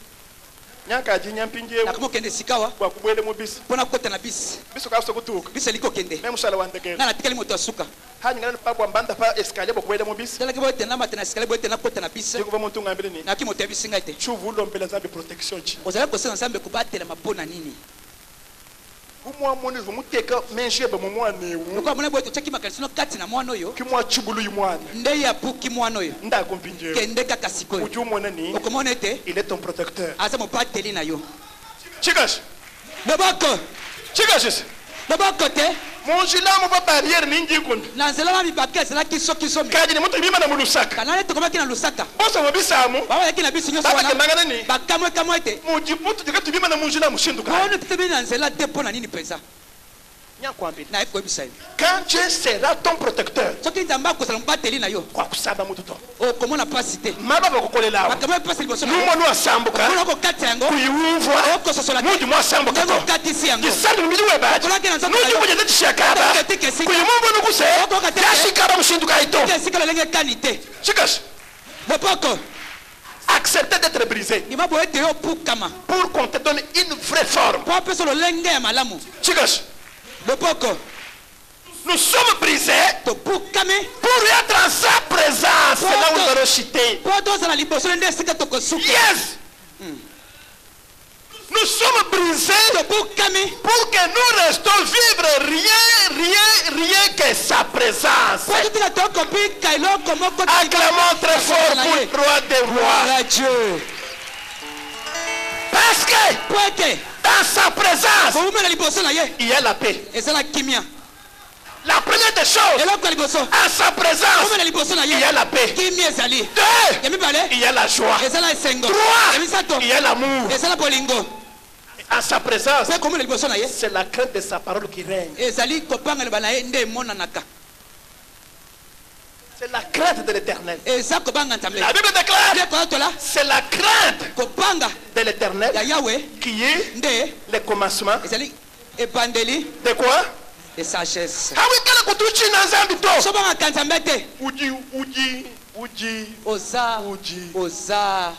Nyanka ji nyampinje.
Na komo kende sikawa.
Kwa kubwele mu bis.
Pona kota na bis.
Biso ka so kutuka.
Bis liko kende.
Meme sala wandeke.
Na tikali moto asuka.
Hani ngana pa bwambanda pa escalier bokubwele mu bis.
Tala kibo tena matena skale bo tena kota na bis.
Yeko ba muntu ngambele ni.
Na kimo te bis ngaite.
Chuvu lombela Nzambe protection chi.
Ozala ko sena Nzambe kubatela mapona nini?
Umwa moni muteka menje ba mu mwana ewu.
Nuko amuna bo tucheki makalisino kati na mwana oyo.
Ki mwa chubulu yu mwana.
Nde ya puki mwana oyo.
Nda kumpinje.
Kende kaka sikoyo.
Uju mwana ni.
Okomona ete.
Il est ton protecteur.
Asa mo bateli na yo.
Chikash.
Loboko.
Chikash.
Loboko te.
Monjila mo ba barrière ningi kun.
Na nzela na mibake zela kiso kiso mi.
Kaji ni mutu bima na mu Lusaka.
Kanale tokomaki na Lusaka.
Boso mo bisamu.
Baba yaki na biso nyoso
Baba
wana.
kemanga nani?
Bakamwe kamwe te.
Mujibutu dikatu bima na monjila mushinduka.
Kono tebe na nzela te pona nini pesa.
Nyakwambili.
Na eko bisa.
Quand Dieu sera ton protecteur.
Soki nzamba ko sala mbateli na yo.
Kwa kusaba mutu to.
O komona pasite.
Maba bakokolela.
Bakamwe pasi liboso.
Numo no asambuka.
Kono ko kati yango.
Kuyumva.
Oko sosola.
Muji mo asambuka to.
Ngo kati si yango.
Kisandu mbili weba. Nuji kuje ndati shakaba. Kuyumva no kuse. Yashikaba mushinduka ito.
Kesika lenge kanite.
Chikash.
Lopoko.
Accepter d'être brisé.
Ni mabo ete yo pukama.
Pour qu'on te donne une vraie forme.
Kwa peso lo lenge ya malamu.
Chikash.
Lopoko.
Nous sommes brisés
To pukame.
pour être en sa présence. C'est là où nous allons chuter.
Poto za liboso nde sika to kosuka.
Yes. Nous sommes brisés
To pukame.
pour que nous restons vivre rien que sa présence.
Poto tika to kopika iloko moko.
Acclamons très fort pour le roi des rois.
La Dieu.
Parce que
Kweke.
dans sa présence,
Ko umela liboso na ye.
il y a la paix.
Ezala kimia.
La première des choses,
Eloko liboso.
en sa présence,
Umela liboso na ye.
il y a la paix.
Kimia ezali.
Deux,
Ya mibale.
il y a la joie.
Ezala esengo. Ya
Trois,
misato.
il y a l'amour.
Ezala bolingo.
à sa présence, c'est la crainte de sa parole qui règne. C'est la crainte de l'Éternel. La Bible déclare, c'est la crainte de l'Éternel qui est le commencement de quoi?
De sagesse. Oza.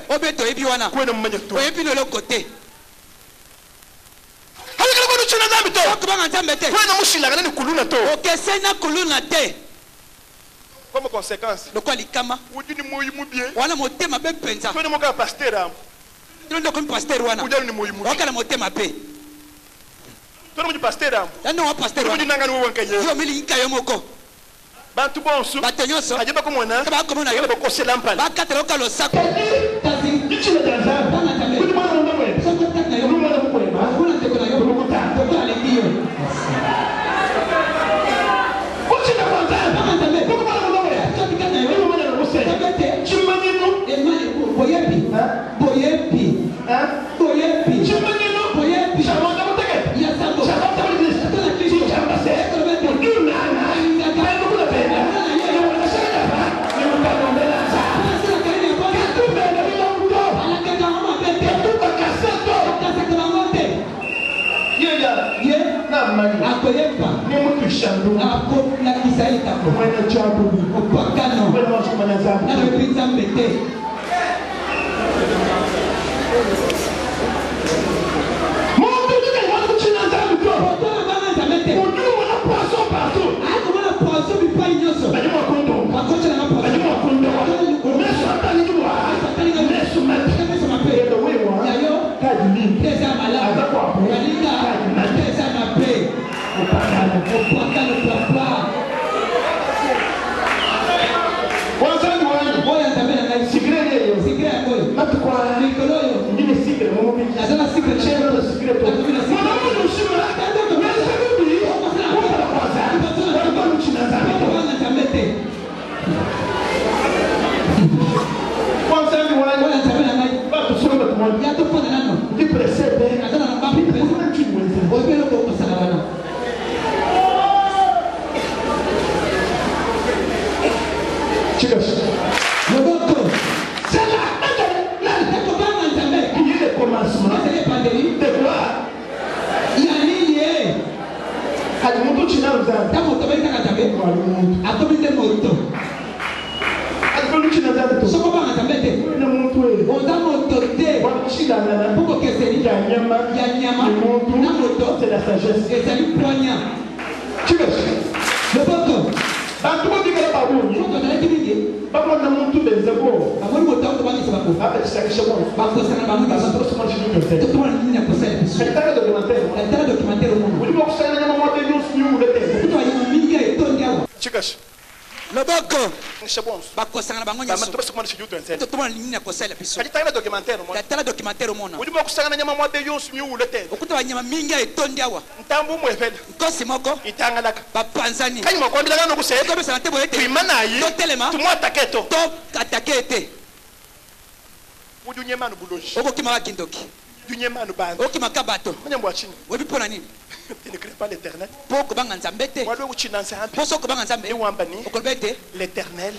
Obeto ebiwana. Oyebi no côté.
Comme conséquence, c'est la sagesse.
Tu ne crées pas l'éternel.
L'éternel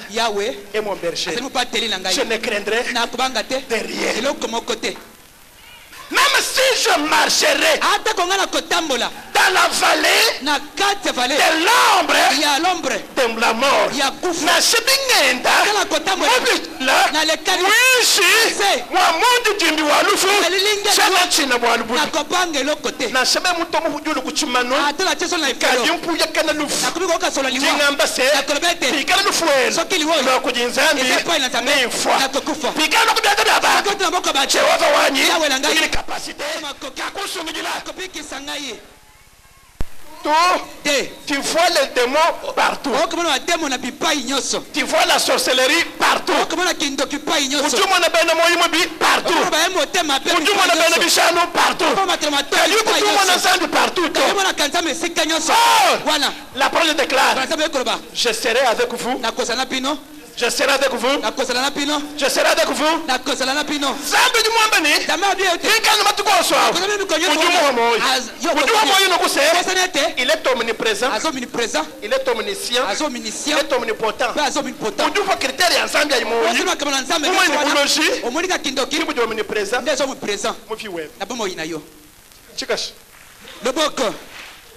est mon berger. Je ne craindrai de rien. Même si je marcherai dans la vallée de l'ombre de la mort, tu vois les démons partout. Tu vois la sorcellerie partout. La parole déclare: je serai avec vous Je serai avec vous. Je serai avec vous. Zambi du mwambani. Inkanu matukoso. Il est omniprésent. Il est omniscient. Il est omnipotent. Udu fa critère ya Zambi ya imoyi. Omoni kindoki. Kibu omniprésent. Mufi web. Chikash.
Loboko.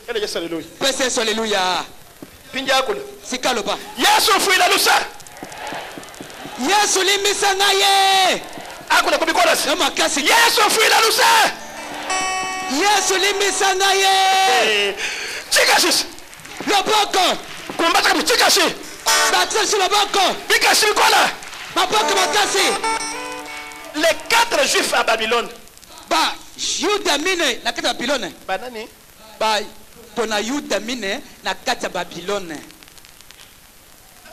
Ele Yesu haleluya.
Pese haleluya.
Pinja akula.
Sikaloba.
Yesu fuila lusa.
Yesu limbisa ngaye.
Akula kubikola. Yesu fuila lusa.
Yesu limbisa ngaye.
Chikashi.
Loboko.
Kumbata kama chikashi.
Batse loboko.
Bikashi kola.
Maboko makasi.
Les 4 juifs à Babylone.
Ba Yuda mine na kati ya Babylone.
Ba nani?
Ba tona Yuda mine na kati ya Babylone.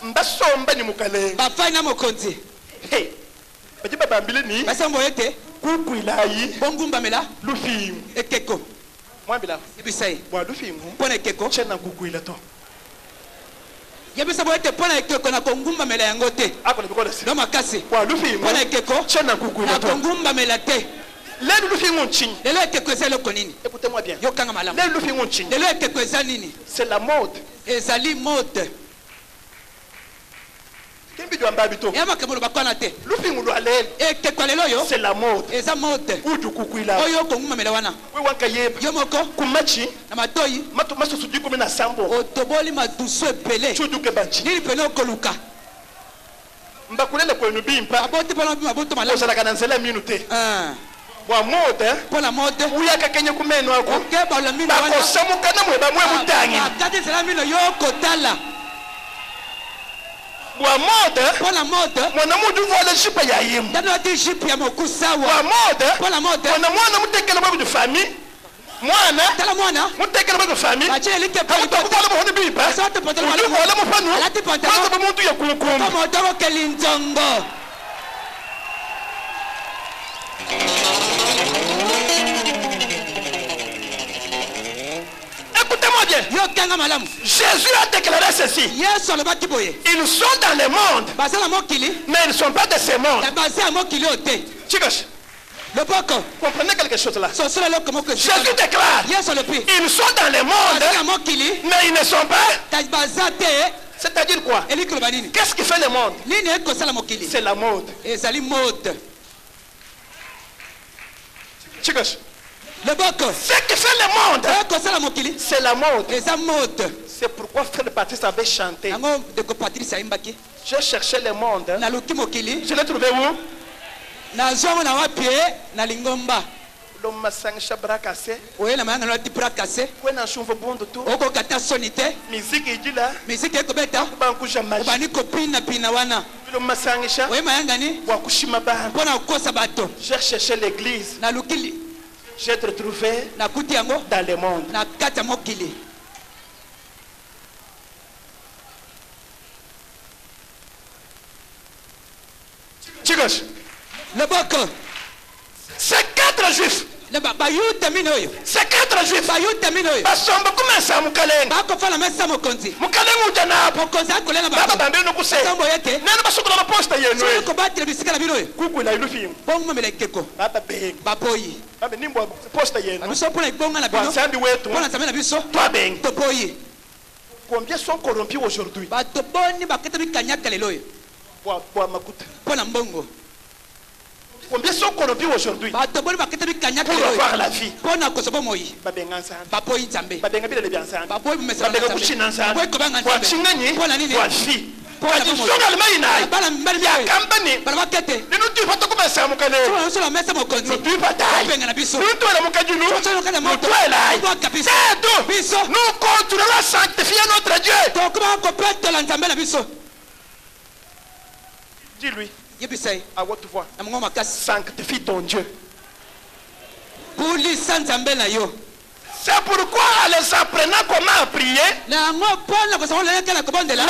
Mbasomba ni mukale.
Ba fanya mokonzi.
Hey. Bajiba bambile ni.
Basambo yete.
Kuku ilayi.
Bongumba mela.
Lufi.
Ekeko.
Mwambila.
Ibisai.
Bwa lufi mu.
Pona ekeko.
Chena kuku ilato.
Yabisa boyete pona ekeko na kongumba mela yango te.
Ako lebikola si.
No makasi.
Bwa lufi mu.
Pona ekeko.
Chena kuku ilato.
Na kongumba mela te.
Lelo lufi ngonchini.
Lelo ekeko ezali konini.
Écoutez-moi bien.
Yokanga malamu.
Lelo lufi ngonchini.
Lelo ekeko ezali nini?
C'est la mode.
Ezali mode.
Kimbi amba bito.
Yama kamolo bakwana te.
Lufi ngulu alele.
Ekeko lelo yo.
C'est la mode.
Eza mode.
Uju kukuila.
Oyo kongumba mela wana.
We wanka yeba.
Yomoko.
Kumachi.
Na matoyi.
Mato maso sudi kumi na sambo.
Otoboli maduso epele.
Chudu kebachi.
Nili pele okoluka.
Mbakulele kwenu bimpa.
Abote pala maboto malamu.
Ozala kananzela minute. Wa mode.
Pour mode.
Uya kakenye kumeno ako.
Okay, bala mino wana.
Bakosamuka na mweba mwe mutangi.
Akati sala mino yoko tala.
Wa mode.
Pour la mode.
Mwana mudu voile jipa ya yimu.
Dano ati jipa ya mokusawa.
Wa mode.
Pour la mode.
Mwana mutekele mwe de famille. Mwana.
Tala mwana.
Mutekele mwe de famille.
Achele like pa.
Utakuwa la mwe bipa.
Sote potele mwana.
Uju voile mfano.
Alati potele.
Kwanza mtu ya kukumu.
Kama odoro kelinzongo.
Écoutez-moi bien. Jésus a déclaré ceci. Ils sont dans le monde, mais ils ne sont pas de ce monde. Chicos, comprenez quelque chose là. Jésus déclare, ils sont dans le monde, mais ils ne sont pas. C'est-à-dire quoi? Qu'est-ce qui fait le monde? C'est la mode. Chicos, ce qui fait le monde, c'est la mode. C'est pourquoi Frère Baptiste avait chanté. J'ai cherché le monde. Je l'ai trouvé où? L'homme sangisha brakase.
Oyela mayanga no tiprakase.
Kwena shumvo bondo tu.
Oko kata sonite.
Miziki ijila.
Miziki ekobeta.
Bankusha maji.
Obani kopina pina wana.
L'homme sangisha.
Oye mayanga ni.
Wakushima ba.
Pona kosa bato.
J'ai cherché l'église.
Na lukili.
J'ai retrouvé
na kuti yango
dans le monde.
Na kata mokili.
Chicos.
Le boko.
C'est 4 juifs. Ces 4 juifs. Basomba kumesa mukalenga.
Bakofala mesa mokonzi.
Mukalenga ujana.
Mokonzi akolela
baba. Baba bambe no kuse.
Sambo yeke.
Nana basukula na posta yenu.
Sio ko batire bisikala bino.
Kuku na ilufi.
Bongo melekeko.
Baba beng.
Baboyi.
Baba nimbo posta yenu.
Biso pona ibonga na bino.
Wasambi wetu.
Pona samena biso.
Toi beng.
Toboyi.
Combien sont corrompus aujourd'hui?
Bato boni baketa bikanyaka lelo.
Bwa makuta.
Pona mbongo.
Combien sont corrompus aujourd'hui
pour
avoir la vie? Nous continuerons à sanctifier notre Dieu. Dis-lui. À votre voix. Sanctifie ton Dieu. C'est pourquoi, en les apprenant comment prier, le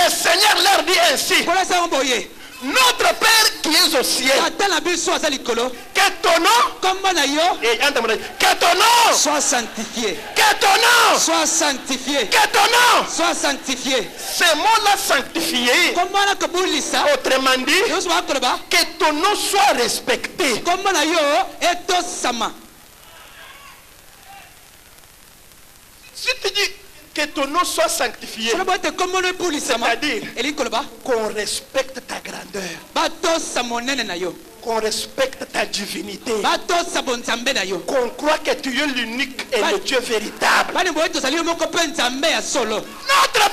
Seigneur leur dit ainsi: Notre Père qui est au ciel, que ton nom, que ton nom
soit sanctifié.
Que ton nom
soit sanctifié.
Que ton nom
soit sanctifié.
Ce mot-là sanctifié, autrement dit, que ton nom soit respecté. Si tu dis que ton nom soit sanctifié, c'est-à-dire qu'on respecte ta grandeur, qu'on respecte ta divinité, qu'on croit que tu es l'unique et le Dieu véritable. Notre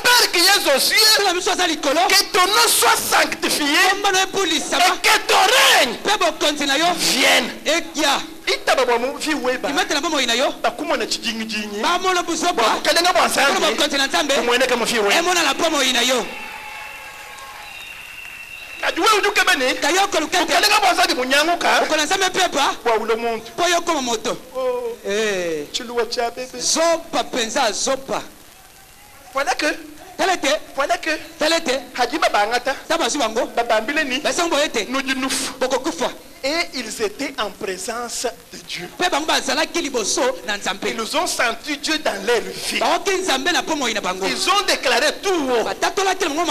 Père qui est aux cieux, que ton nom soit sanctifié et que ton règne vienne. Voilà que et ils étaient en présence de Dieu. Ils ont senti Dieu dans leur vie. Ils ont déclaré tout haut,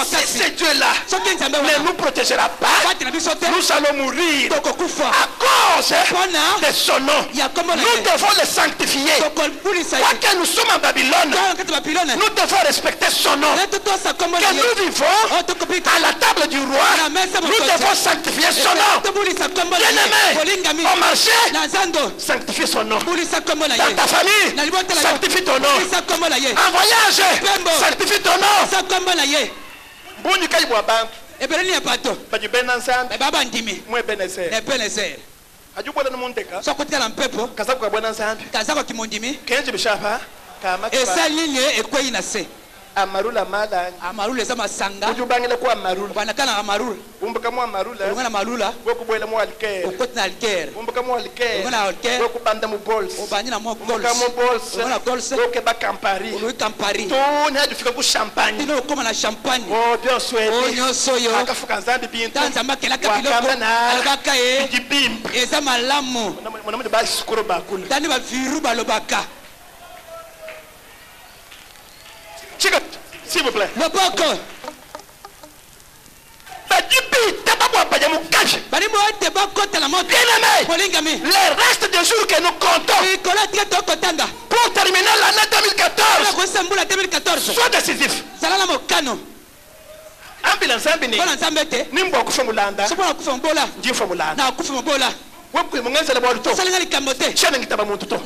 si ce Dieu-là ne nous protégera pas, nous allons mourir à cause de son nom. Nous devons le sanctifier. Quoique nous sommes en Babylone, nous devons respecter son nom. Que nous vivons à la table du roi, nous devons sanctifier son nom. Bien-aimé, au marché, sanctifie son nom. Dans ta famille, sanctifie ton nom. En voyage, sanctifie ton nom. Boni kai bwa bantu.
Ebeleni ya pato.
Badi benansambe.
Baba ndimi.
Mwe benese.
Ebenese.
Ajubona n'umunteka.
Sokotela na mpepo.
Kaza kwa bwana nsambe.
Kaza kwa kimondimi.
Kenje bishapa. Kama kwa.
Esa ligne ekweyi na se.
Amarula mala.
Amarula eza masanga.
Ujubangile kwa amarula.
Banakana amarula.
Umbuka mu amarula.
Ngana malula.
Wokubwela mu alker.
Okotna alker.
Umbuka mu alker.
Ngana alker.
Wokubanda mu bols.
Obanyina mu bols.
Umbuka mu bols.
Ngana bols.
Wokeba campari.
Ulu campari.
Toni hadi fika ku champagne.
Tino koma na champagne.
Oh bien souhaité.
Oh nyoso yo.
Akafuka nzambi bintu.
Tanza makela ka biloko. Alabaka e.
Jibimba.
Eza malamu.
Mwana mwana ba sukuru bakula.
Tani ba viru balobaka.
Chico, s'il vous plaît.
Le boko.
Les restes des jours que nous comptons pour terminer l'année 2014 soient décisifs. Ambulance ambini. Nimbo kufumulanda. Ndifumulanda. Webwe mungenzele bwaluto. Chana ngitaba muntu to.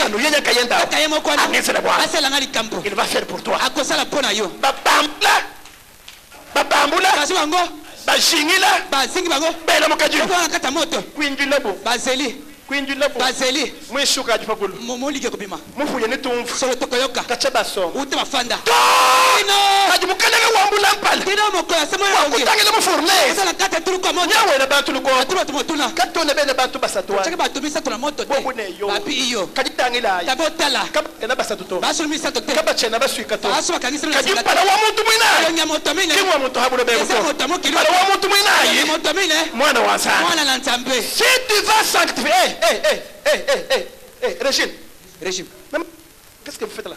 Anu yenya kayenda. Angenzele bwa. Il va faire pour toi. Babambula. Bashingila. Bela mukaji. Kwinjilabo. Bazeli. Mwishuka ajipakulu. Mufuye nitumfu. Kachabaso. Kajimukanega wambula mpala. Wakutangile mufurne. Nyawe na bantu luko. Katone bene bantu basatwa. Wabune yo. Kajitangila. Kabena basatuto. Kabachena baswikato. Kajimpala wa muntu mwina. Kimwa muntu habule bekuto. Pala wa muntu mwina. Mwana wansa. Si tu vas sanctifier. Régime. Qu'est-ce que vous faites là?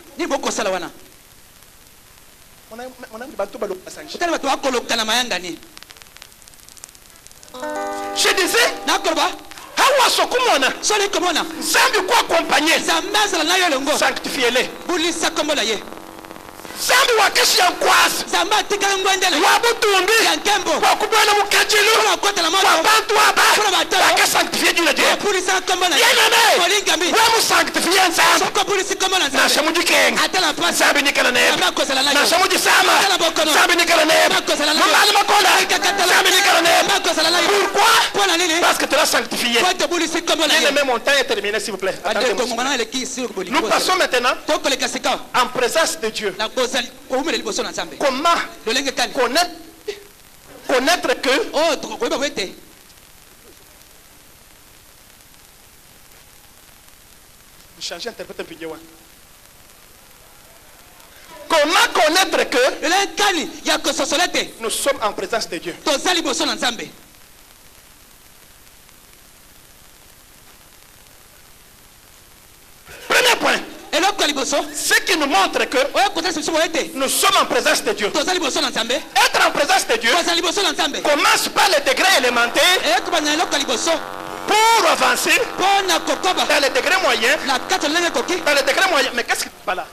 Je disais, Zambi quoi accompagner? Sanctifiez-les. Zambi wakishi ya nkwasi. Wabutumbi. Wakubwana mukajilu. Wabantu waba. Waka sanctifiye jule je. Yename. Wamu sanctifiye nzambi. Nasha mujikenga. Zambi nikala neba. Nasha mujisama. Zambi nikala neba. Mumali makola. Zambi nikala neba. Pourquoi? Parce que tu l'as sanctifié. Yename, mon temps est terminé s'il vous plaît. Nous passons maintenant en présence de Dieu. Comment connaître que changer interprète un peu. Comment reconnaître que
nous sommes en présence de Dieu.
Premier point. Ce qui nous montre que nous sommes en présence de Dieu. Être en présence de Dieu commence par les degrés élémentaires pour avancer dans les degrés moyens. Dans les degrés moyens. Mais qu'est-ce qui n'est pas là?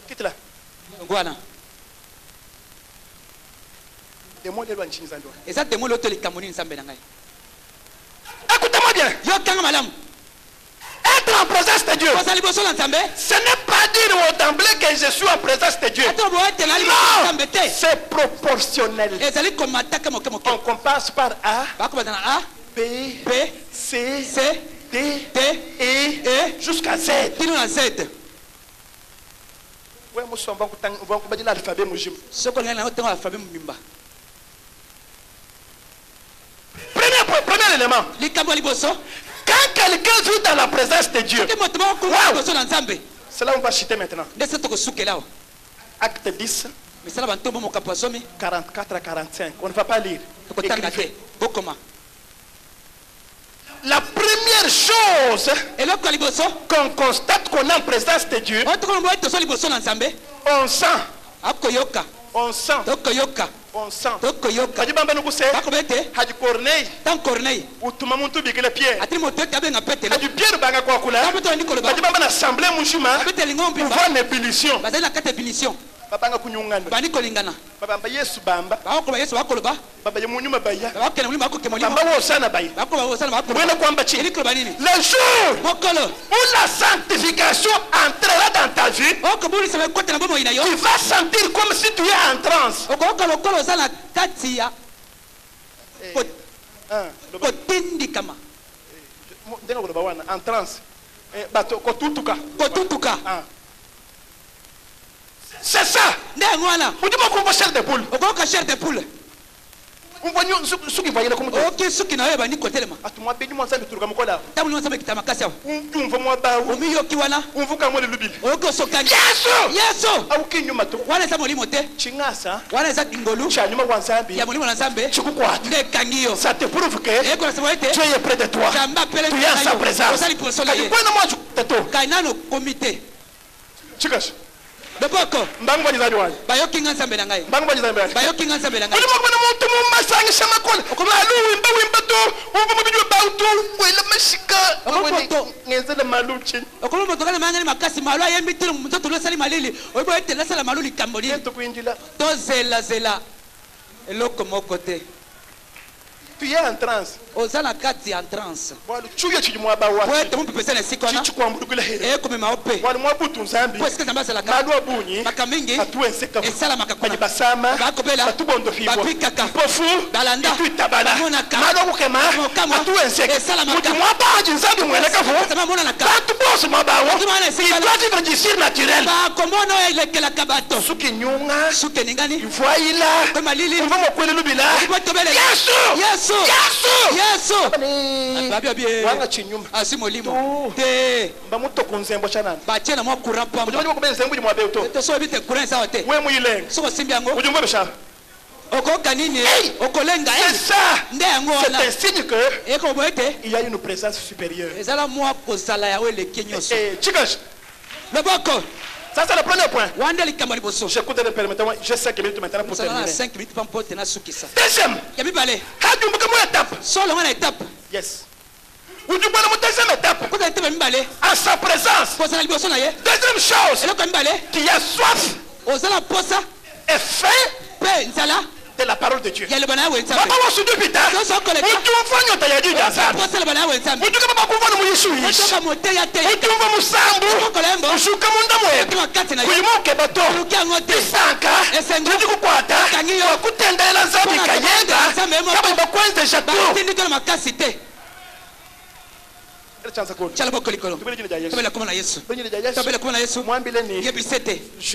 Quitte là. Écoutez-moi bien. Être en présence de Dieu, ce n'est pas dire d'emblée que je suis en présence de Dieu. Non, c'est proportionnel. On commence par A, B, C, D, E, jusqu'à Z. Oui, nous sommes l'alphabet. Premier élément. Quand quelqu'un vit dans la présence de Dieu, c'est là où on va citer maintenant. Acte 10, 44 à 45. On ne va pas lire. La première chose qu'on constate qu'on est en présence de Dieu, on sent. On sent. On sent. Hadi Corneille. Utuma muntu bigile Pierre. Hadi Pierre banga kwa kula. Hadi bamba na assemblée mushuma. Pouvoir n'ébullition. Babanga kunyungana. Babamba Yesu bamba. Baba yemunyuma baya. Bamba wosana baya. Wena kwamba chini. Le jour où la sanctification entrera dans ta vie, tu vas sentir comme si tu es en transe. En transe. C'est ça. Vous dites qu'on va chair de poule. On voit ceux qui voyaient comme ça. Ok, ceux qui n'avaient pas ni côté les mains. À tout le monde, béni moi ça me trouve comme quoi là. T'as voulu ça me quitter ma casse. On voit moi ba. On vit au kiwana. On voit comme le lubil. Ok, sokani. Yesu. Ah ok, nous mato. Wala ça moli moté. Chingasa. Wala ça dingolu. Chanyuma wansambi. Ya moli wansambe. Chukukwa. Ne kangio. Ça te prouve que. Et quoi ça va être? Tu es près de toi. Tu es en sa présence. Ça lui pour cela. Pourquoi non moi tu t'attends? Kainano comité. Chikas. Boko mbangu ni zaliwa bayo kinga nsambe nangai mbangu ni zaliwa bayo kinga nsambe nangai uli mwana muntu mumasanga shama kola malu wimba to uvu mbidu bautu wela mashika ngezele malu chini okolo moto kana mangani makasi malu ayembi tilo mtoto lo sali malili oyibo etela sala malu likamboli to kuindila to zela eloko mokote. Tu es en transe. Ozana kati en transe. Wali chuya chijimwa ba wa. Wewe te mpepesa na siko na. Chichukwa mbukule here. Kuma maope. Wali mwabutu nzambi. Kwa sikeza mbasa la kama. Malu abunyi. Makamingi. Atuenseka. Esala makakona. Basama. Bakobela. Batubondo fibo. Bapikaka. Pofu. Balanda. Tuitabala. Malu kukema. Atuenseka. Esala makakona. Muti mwaba jinzambi mweleka fu. Sama mona na ka. Batu bosu mabawo. Il doit vivre du cirque naturel. Ba komono elekela kabato. Suki nyunga. Suki ningani. Voila. Kuma lili. Mvomo kwele lubila. Yesu. Yesu. Wanga chinyuma. Asimolimo. Te. Bamuto kunzembo chanana. Bachena mwa kurapa. Ujumbe ko benze mbuji mwa beuto. Te so bite kurensa wote. We muyilenga. So simbiango. Ujumbe besha. Okoka nini? Okolenga. C'est ça. Ndengo na. C'est un signe que eko boete. Il y a une présence supérieure. Ezala mwa kozala ya wele kenyoso. Chikash. Le boko. Ça c'est le premier point. J'écoute les permettez-moi, j'ai 5 minutes maintenant pour terminer. 5 minutes pour terminer. Deuxième. Étape. Yes. Deuxième étape. À sa présence. Deuxième chose. Qui a soif. Et faim. De la parole de Dieu. Je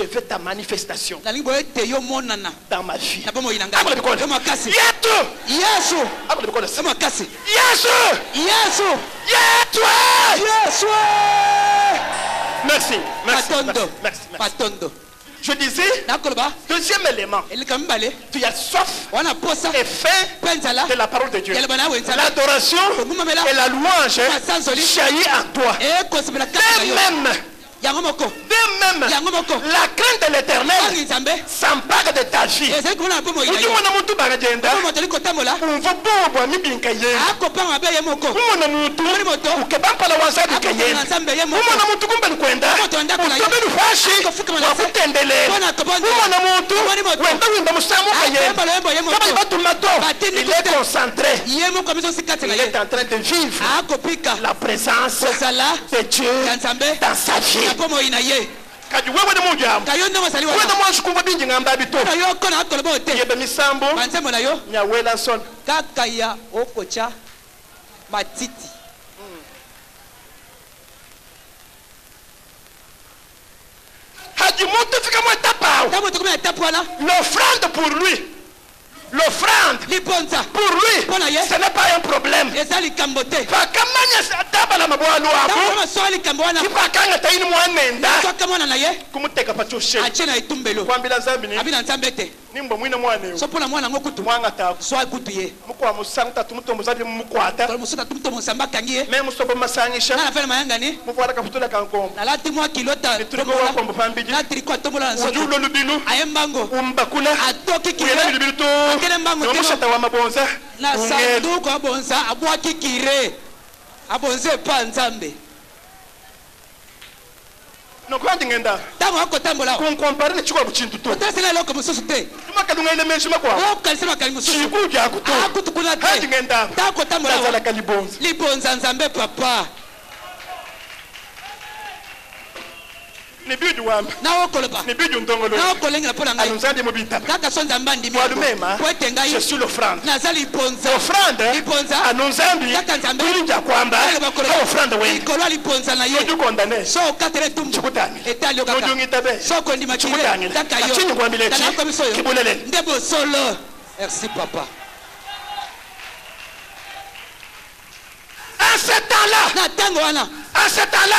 veux ta manifestation dans ma vie. Merci.
Merci.
Je disais, deuxième élément, tu as soif et faim de la parole de Dieu. L'adoration et la louange jaillit en toi. De même, la crainte de l'éternel s'empare de ta vie. Il est concentré. Il est en train de vivre la présence de Dieu dans sa vie. Kadi wewe ni mungu wewe na mwanzo kumva bingi ngamba bito yebe misambo nyawela son
kaka ya okocha matiti
hadi moto fika mo etapa l'offrande pour lui. L'offrande pour lui, ce n'est pas un problème.
na sanduku abonza abwaki kire abonze pa nzambe
nokwandi ngenda
tango akotambola
ko compare ne chiko buchintu to
tasela loko mususu te
makalunga ile menshi makwa
okalisema kali mususu
chikuja akuto
akutukuna te
hadi ngenda
takotambola
zala kalibonza
libonza nzambe papa
ni bidu wamba
na okoloba
ni bidu ndongolo
na okolenga pona ngai
anuzande mobita
kaka sonza mbandi mi
walumema
kwete ngai
je suis l'offrande
nazali ponza
offrande
liponza
anuzambi
kaka nzambe
kulinja kwamba offrande we
ikolo liponza na ye
du condamné
so katere tumbu
chikutani
etali okaka
mujungi tabe
so ko ndima kire kaka yo
achini kwambile chi kibulele
ndebo solo merci papa.
À ce temps-là, à ce temps-là,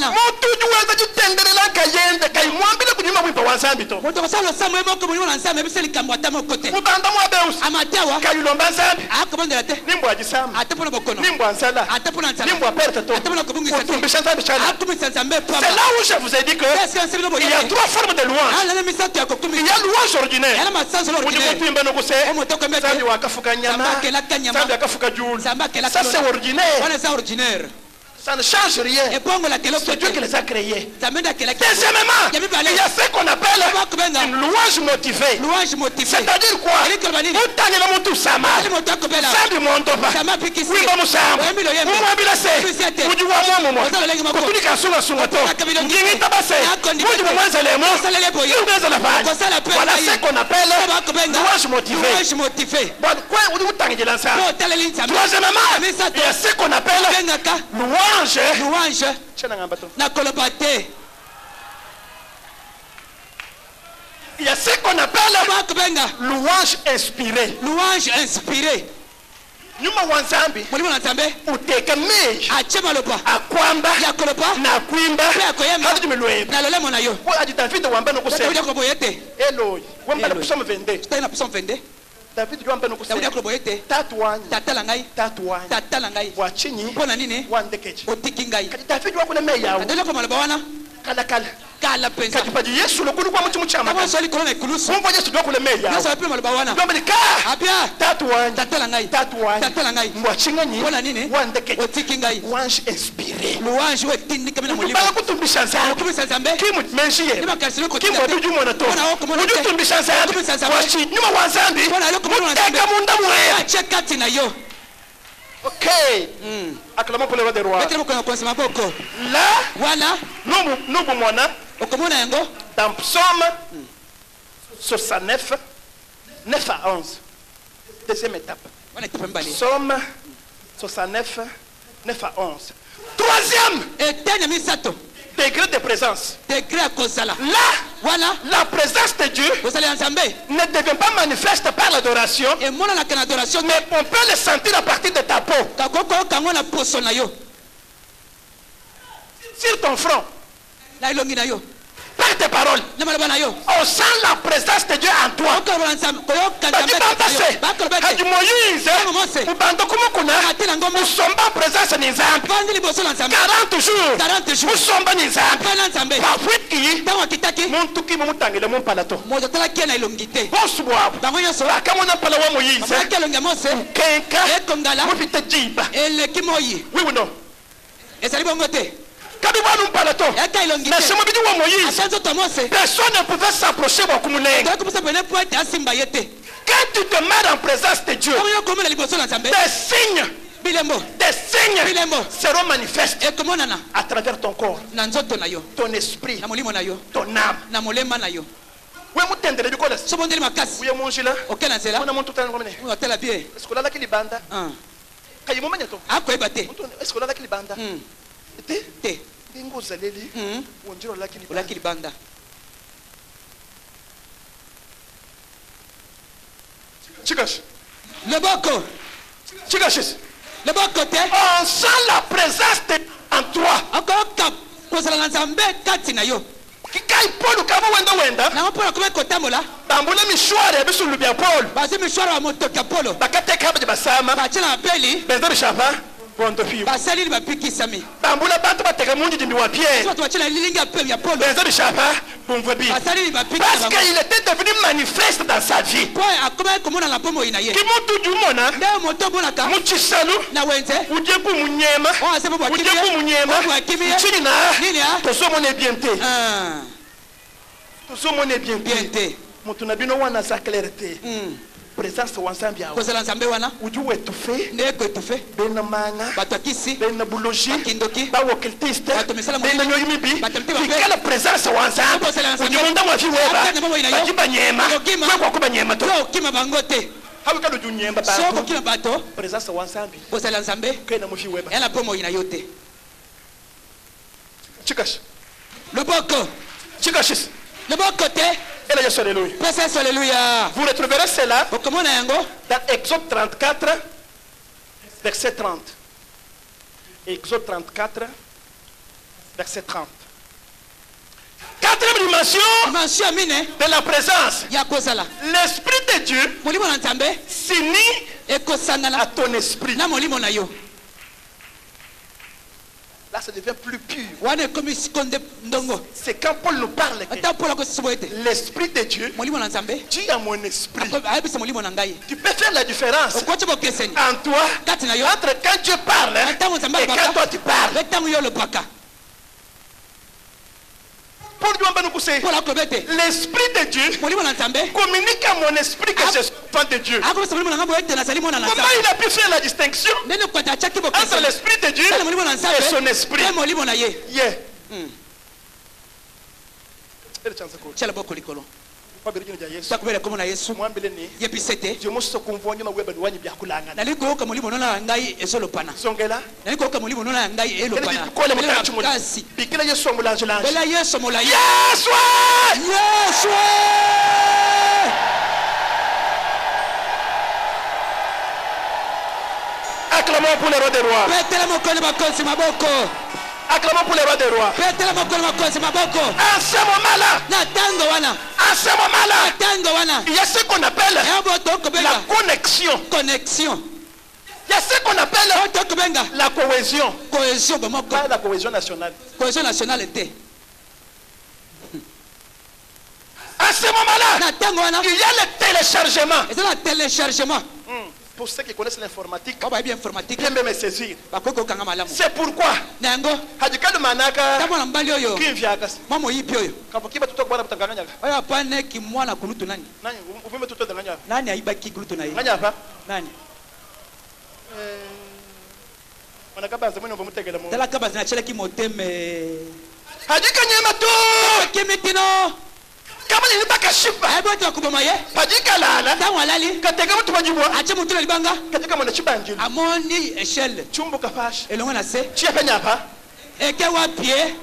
mon tout doit être tendre la cahier de cahier. Moi, je vais vous dire, vous avez un
Vous avez
c'est là où je vous ai dit que il y a trois formes de louange. Il y a louange ordinaire. Ça c'est ordinaire. Ça ne change rien. C'est Dieu qui les a créés. Deuxièmement, il y a ce qu'on appelle une louange motivée. C'est-à-dire quoi? Voilà ce qu'on appelle louange motivée. Troisièmement, il y a ce qu'on appelle louange
na kolobate.
Il y a ce qu'on appelle louange inspirée.
Louange inspirée.
Nyuma wanzambi uteka meji
achemalopa
akwamba
yakolopa
na kwimba
hadi
tumeloeba
na lolemo na yo
adi David wamba no kusema
David akoboyete
Eloi wamba na psalm 22
tena psalm 22
David wamba no kusema
David akoboyete
tatu wani
tatala ngai
wachinyi
pona nini
wandekeji
otiki ngai
David wakule meya
David akomaloba wana kala pensa
kati Yesu lokulu kwa mtu mchama
kama swali korona ikulusu
Mungu Yesu ndio kule meya
Yesu api maloba wana
ndio melika
apia
tatu wani
tatala ngai
mwachinyi
pona nini
wandekeji
otiki ngai
louange inspirée
louange wetindi kama na mulimo
bala kutumbisha nzambe
kutumbisha nzambe
kimu menshie
niba kasino ko
kimu tuju mwana to ujutumbisha nzambe wachi nyuma wanzambi uteka munda mwe
acheka tina yo.
Okay. Acclamons pour le roi des rois. Là,
voilà.
Nous mwana. Dans Psaume 69, 9 à 11. Deuxième étape. Psaume 69, 9 à 11. Troisième degré de présence. Là,
voilà.
La présence de Dieu ne devient pas manifeste par l'adoration, mais on peut le sentir à partir de ta peau. Sur ton front. Par tes paroles, on sent la présence de Dieu en toi. Nous sommes en présence de Nizambi. 40 jours. Nous sommes en Nizambi. Parfois, mon tuki mon tangele mon palato. Bonsoir. Akamona palawa Moïse. Kenka. Mon pita jiba. Oui ou non? Personne ne pouvait s'approcher de quand tu te mets en présence de Dieu, des signes seront manifestes à travers ton corps, ton esprit, ton âme. Oui,
le boko. Le bon côté.
On sent la présence de en toi. Kikai Paul kama wenda
na Paul kama kotamola
bambula mishwari bisu lubya Paul
basi mishwari wa moto ka Paul
bakate kaba basama
bachela beli
benzo chapa ponto fiu
basali bapiki sami
bambula bantu bateka munji dimbi wa Pierre
so bachela lilinga pe ya Paul
benzo chapa bonvo bi
basali bapiki
parce qu'il était devenu manifeste dans sa vie
Paul akoma komona la pomo inaye
kimutu jumona
ndio moto bonaka
muchisalu
na wenze
ujepu munyema ujepu munyema chini na
nini ya
tosomone bienté tosomone bienté mutu na bino wana sa clarté présence wansambi awo
kozala nzambe wana
uju wetufe
ndeko etufe
bena manga
batakisi
bena buloji
kindoki
ba occultiste
batomisala
bena nyoyimibi ikala présence wansambi uju munda mwa fiweba bajiba nyema kwa kuba nyema to
kima bangote
hawe kalo ju nyemba ba
soko kima bato
présence wansambi
kozala nzambe
kena mu fiweba
yana pomo ina yote
chikash
le boko
chikashis
le bon côté.
Alléluia.
Alléluia.
Vous retrouverez cela dans Exode 34, verset 30. Exode 34, verset 30. Quatrième dimension de la présence. L'Esprit de Dieu s'unit à ton esprit. Là, ça devient plus pur. C'est quand Paul nous parle que l'Esprit de Dieu dit à mon esprit. Tu peux faire la différence en toi entre quand Dieu parle et quand toi tu parles. L'Esprit de Dieu communique à mon esprit que je suis enfant de Dieu. Comment il a pu faire la distinction entre l'Esprit de Dieu et son esprit? Yeah.
takubera komo na Yesu yepisete naliko kama mulimo nona ngai esolopana naliko kama mulimo nona ngai elopana kasi
bikira Yesu mulangela
bela Yesu mola
Yesu
Yesu
acclamons pour le roi des rois.
Petela mokone bakonzi maboko.
Acclamons pour le roi des rois.
Petela mokone bakonzi maboko.
En ce moment-là,
na tango wana.
En ce moment-là,
tango wana.
Il y a ce qu'on appelle la connexion.
Connexion.
Il y a ce qu'on appelle la cohésion.
Cohésion bomoko.
Pas la cohésion nationale.
Cohésion nationale était.
À ce moment-là, il y a le téléchargement.
Et c'est le téléchargement.
Pour ceux qui connaissent l'informatique,
bien
me saisir. C'est pourquoi Hadikal Manaka qui vient
Maman Yipio.
Kapokiba tout le monde.
Oya pane ki mwana kulutu nani?
Nani, vous pouvez tout le
nani aibaki kulutu nani? Nani?
Wanakabanza mwana mumutegela mu.
Tala kabanza na chela ki moteme.
Hadikanyema tu.
Kimitino.
Kama ni baka shipa
hebo to kubomaye
padika lala
tanwa lali
katega mtu majibwa
acha mtu libanga
katika mwana chibanjili
amoni eshelle
chumbu kafash
elongo na se
chia penya hapa
eke wa pied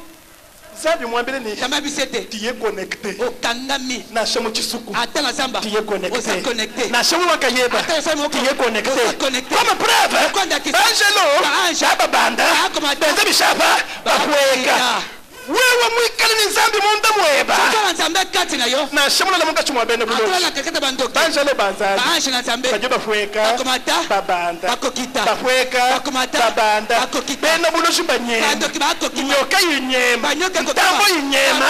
zabi mwambele ni
kama bisete
tu es connecté
okangami
na shemu chisuku
atala samba
tu es connecté
osa connecté
na shemu wakayeba
atala samba
tu es connecté
comme
preuve angelo aba banda benza bishapa bakweka wewe mwikali ni nzambi munda mweba
sokola nzambe kati na yo
na shamula la munga chumwa bene bulo
atola kakata bandoko
banjale banzali
baanshi na nzambe
bajoba fueka
bakomata
babanda
bakokita
bafueka
bakomata
babanda
bakokita
bene bulo shimbanye
bandoki bakokita
nyoka yinyema
banyoka kokita
tambo yinyema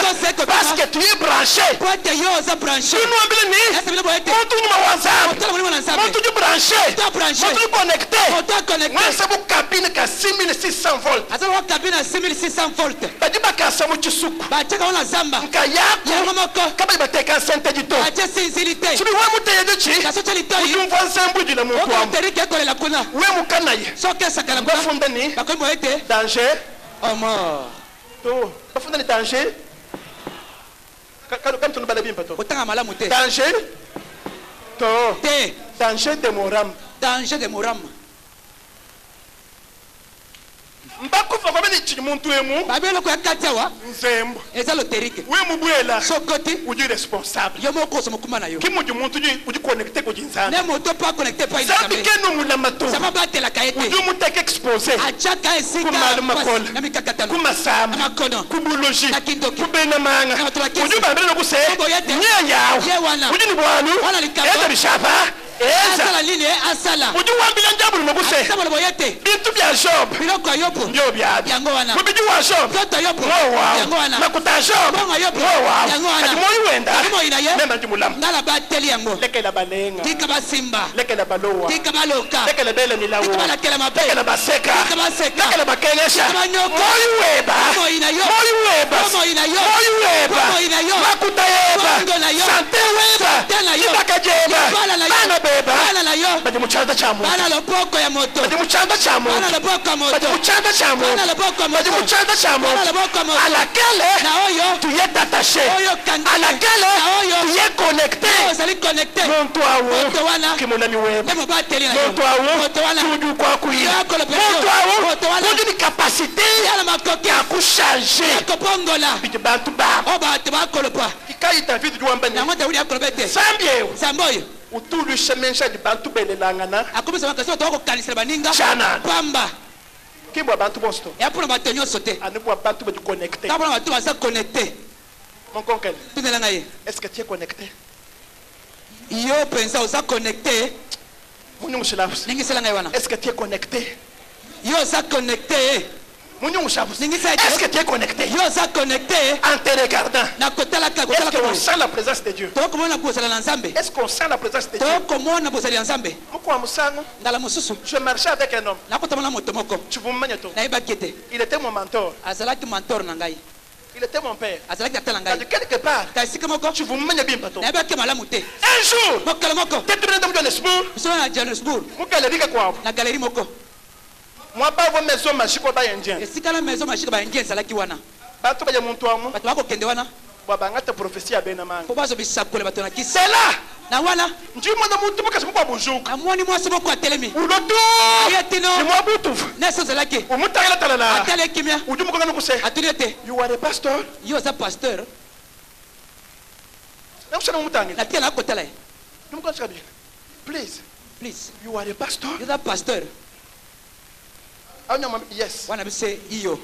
parce que tu es branché
pote yo za branché
tu nous ni
esa bila boete
montu nyuma wanzambe
atola mulimo na nzambe
montu branché
to branché
montu connecté
to connecté
moi c'est bu cabine ka 6600 volts
asa wa kabina 6600 volts
bajiba ka samu chisuku
bacheka wana zamba
nkayako
yango moko
kaba bateka sente dito
ache sinzilite
chibi wa muteye chi
kaso chelitoyi
udumva nsembu jila muntu
oko
wamu
terike kolela kuna
we mukanaye
soke sakala
kwa
kuna
funda ni
bakoi boete
danger
omo
to bafunda ni danger kanu tunu bala bimpa to
otanga malamu te
danger to
te
danger de moram
danger de moram
mbakufa kwa bene chi muntu emu
babelo ko yakati awa
nsembu
eza loterike
we mubuela
sokoti
uji responsable
yo moko so mukuma na yo
kimuju muntu uji connecté ko jinzana
ne moto pa connecté pa
zambi
isambe
kenu mulamato
sama batela kaete
uji muteke exposé
achaka esika
kumalu makola
na mikakatano
kumasama
amakono
kubuluji
Nakindoki.
kubena manga
Na matulakisi.
uji babele no kuse
Kobo yete.
nya yawo
Ye wana.
uji ni bwanu
Wana likabo.
eza bishapa eza
asala lini asala
uji wambila njabulu no kuse
sama boyete
bintu bya job
biloko yopo
ndio byabi
yango wana
mubiji wa job
toto yopo
wow
yango wana
makuta job
Bongo yopo.
wow
Yango wana.
kati moyi wenda
Kimo ina ye.
nemba njumulamu
ngala bateli yango
lekela balenga
tika basimba
lekela balowa
tika baloka
lekela bele ni lawo
tika balakela mabe
lekela baseka
tika baseka
lekela bakenesha
Tika banyoka.
moyi weba
Bongo ina yo.
moyi weba
Bongo ina yo.
moyi weba
Bongo ina yo.
makuta yeba
Bongo na yo.
sante weba
Sante na yo.
ibaka jeba
Bala na yo.
bana beba
Bala na yo.
badi muchanda cha muntu
bana loboko ya moto
badi muchanda cha
bana
muntu
loboko ya
badi
moto
muchanda cha
bana
muntu
loboko ya
badi
moto
muchanda cha
bana
muntu
loboko ya moto
à laquelle
na oyo
tu es attaché
oyo
à laquelle
na oyo
tu es connecté
ozali connecté
muntu awo
moto wana
kimunani weba
ndemo bateli na yo
muntu awo
moto wana
tuju kwa kuya
Yako le pesio.
muntu awo
Moto wana.
tuju ni capacité
yala makoki
ya kuchanger
akopongola
bidi bantu ba
o bato bakolopa
ikaita vitu juambani
yango tewuli akoloba ete
sambie
sambo oyo
utulu shemensha di bantu belelangana
akomisa makasi oyo tokokanisela baninga
Chana.
pamba
kibwa bantu bosto
eya mpona bato nyonso te
anibwa bantu bedi connecté
ta mpona bato baza connecté
mon conquête
tunelanga ye
est-ce que tu es connecté
yo mpenza oza connecté
munyungu shilafusi
ningiselanga ye wana
est-ce que tu es connecté
yo oza connecté
munyungu shafusi
ningisa
est-ce que
ete
tu es connecté
yo oza connecté
en te regardant
na kotalaka
est-ce
kotalaka
qu'on
boye
sent la présence de Dieu
tokomona bozala na nzambe
est-ce qu'on sent la présence de Dieu
tokomona bozali ya nzambe
mukwa musango
ngala mosusu
je marchais avec un homme
nakotamona moto moko
tu vous m'manya to
nayebaki ete
il était mon mentor
azalaki mentor na ngai
il était mon père
azalaki ata na
de
ngai
quelque part
ka esika moko
tu vous m'manya bimpa to
nayebaki malamu te
un jour
mokolo moko
tu es dans Johannesburg
biso na johannesburg
mukalelika kwabo
na galerie moko
moi pas vos maisons machiko ba indien
esika na maison mashika baingi ezalaki wana
bato baje muntu amu
bato bakokende wana
babangata prophétie abena manga
mpo bazobisakole bato na kisi
c'est là
na wana
ndimo na muntu bakasi kwa bujuka
namoni mwasi moko atelemi
uloto
aye tino
ni mwa butufu
nesi ozalaki
umutayela talala
atali kimia
ujumu kanga nukuse
atuli ete
you are a pastor
yo oza pasteur
nakusana umutangi
natika na akotala ye
numukasika bien please
please
you are a pastor
yo oza pasteur
anya yes
wana bise iyo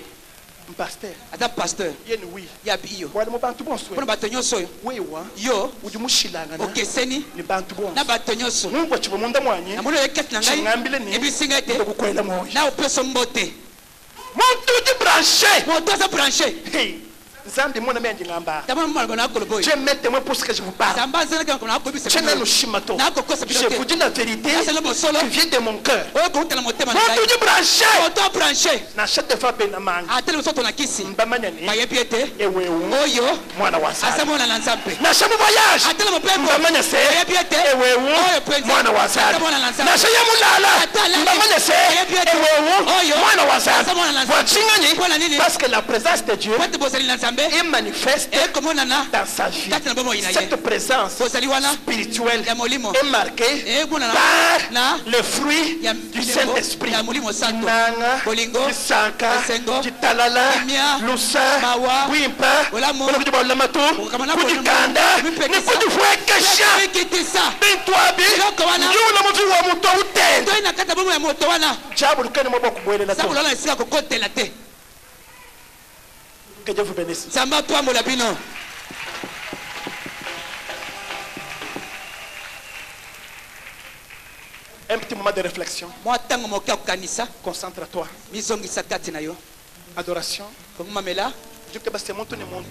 pasteur
aza pasteur
yeni oui
yabi iyo
wali mu bantu bonso
mpona bato nyonso oyo
wewa
yo
ujimushilangana
okeseni
ni bantu bonso
na bato nyonso
nungwa chibo munda mwanyi
namoni oyo ekati na
chingambile
ngai
ni
ebisinga ete
ndokukwela moyo
na opeso mbote
muntu di branché
moto aza branché
hey nzambi mwana menji ngamba
tamona mmalabo na akoloba oyo
je mets témoin pour ce que je vous parle
zamba azalaki na akobisa
je n'ai le chimato
na akokosa
je
bino
vous
te
dis la vérité
asala mosolo
qui vient de mon cœur
oyo koutela motema na ngai
muntu di branché
moto branché
na chaque fois bena manga
atele mosoto na kisi
mbamanyani
bayebi ete
ewewu
oyo
mwana wa
asa
sala
mwana na nzambe
na chaque voyage
atele mopepo
mbamanya se
bayebi ete
ewewu
oyo mpenza
mwana wa sala
asa mwana na nzambe
na chaque mulala
Atala
mbamanya se
bayebi ete
ewewu
oyo
mwana wa sala
asa mwana na nzambe
wachingani
mpona nini
parce que la présence de Dieu
pote bozali na nzambe
est manifeste
ekomonana
dans sa vie.
kati na bomoi na ye
Cette présence
bozali wana
spirituelle
ya molimo
est marquée
emonana
par
na
le fruit
ya
du Saint-Esprit.
ya molimo santo
Nanga,
bolingo
Kisanka,
esengo,
Kitalala,
kimia,
Lusa,
mawa,
Wimpa,
olamu,
Kujibalamatu,
kukamana
Kujikanda, Nikujifuekesha,
kitisa
Bintwabi,
Biloko wana.
Njula mutu wa mutu utende.
toi na kata bomo ya moto wana
Jabu lukeni mwabo kubwele na
sabu
to.
lona esika kokotela te
Que Dieu vous bénisse. Un petit moment de réflexion. Concentre-toi. Adoration. Dieu te basse monte ne monte.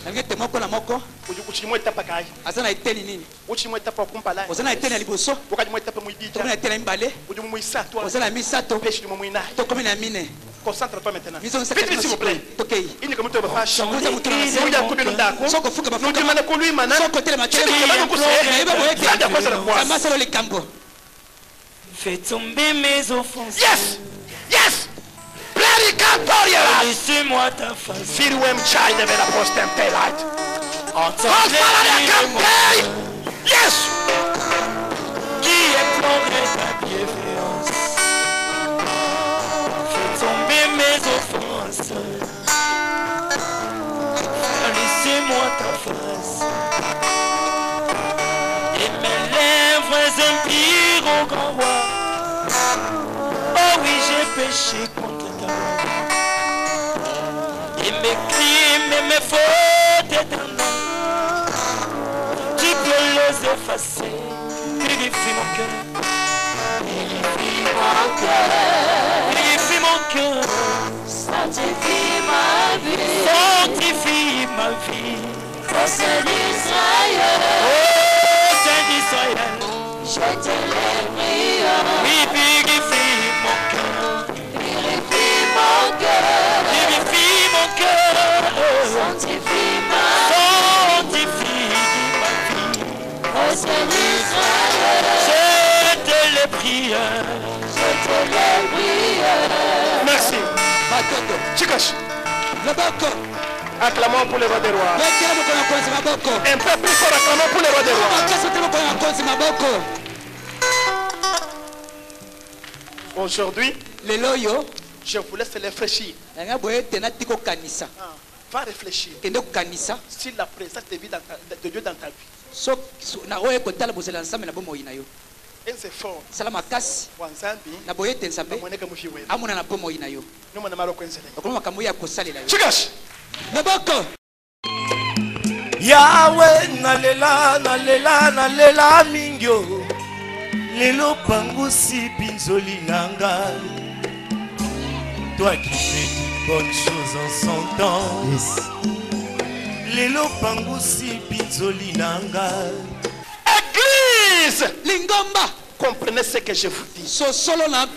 Uchi mo etapa kai.
Azana eteni nini?
Uchi mo etapa kumpala.
Ozana eteni liboso.
Wakati mo etapa muibija.
Tokona eteni mbale.
Uji mo isato.
Ozana misato.
Pêche mo muina.
Tokomi na mine.
Concentre-toi maintenant.
Vite
s'il vous plaît.
Tokei.
Il ne comme tu vas faire
chanter.
Nous ya kubi ndako.
Soko fuka bafuka.
Nous demandons ko lui mana.
Soko tele matele. Masalo le cambo.
Fais tomber mes offenses.
Yes. Yes.
Laissez-moi ta face.
Firwem chai deve la postempe light. Yes.
Qui implorait ta bienveillance. Fais tomber mes offenses. Laissez-moi ta face. Et mes lèvres impirent au grand roi. Oh oui, j'ai péché contre ta loi. Et mes crimes et mes fautes éternelles, tu peux les effacer. Purifie mon cœur. Purifie mon cœur. Purifie mon cœur. Sanctifie ma vie. Sanctifie ma vie. Ô Saint d'Israël. Ô Saint d'Israël. Je te les prie. Oui, purifie mon cœur. Purifie mon cœur. Purifie mon cœur. Sanctifie ma vie. Ô Saint d'Israël. Je te les prie. Je te les prie.
Merci. Chikash. Acclamons pour le roi des rois. Un peu plus fort, acclamons pour le roi des rois. Aujourd'hui, je vous laisse réfléchir. Va réfléchir. Si la présence de Dieu dans ta vie. Un effort. Wanzambi. Nous Chikash.
Yahweh nalela mingyo lelo pangusi pinzoli nanga. Toi qui fais toutes bonnes choses en son temps. Yes. Lelo pangusi pinzoli nanga.
Église
Lingomba.
Comprenez ce que je vous dis.
Sans
la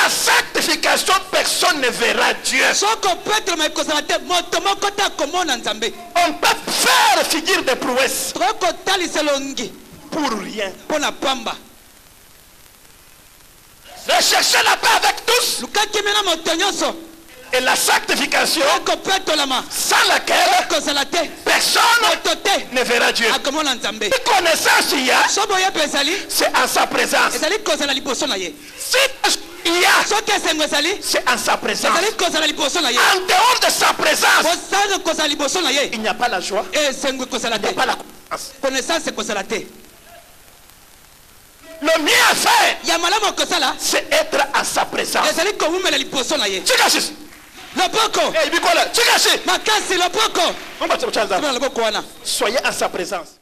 sanctification, personne ne verra Dieu. On peut faire figure de prouesse pour rien. Recherchez la paix avec tous. Et la sanctification sans laquelle personne ne verra Dieu. La connaissance il y a, c'est en sa présence. Si il y a, c'est en sa présence. En dehors de sa présence, il n'y a pas la joie, il n'y a pas la connaissance. Le mieux à faire, c'est être en sa présence. Soyez en sa présence.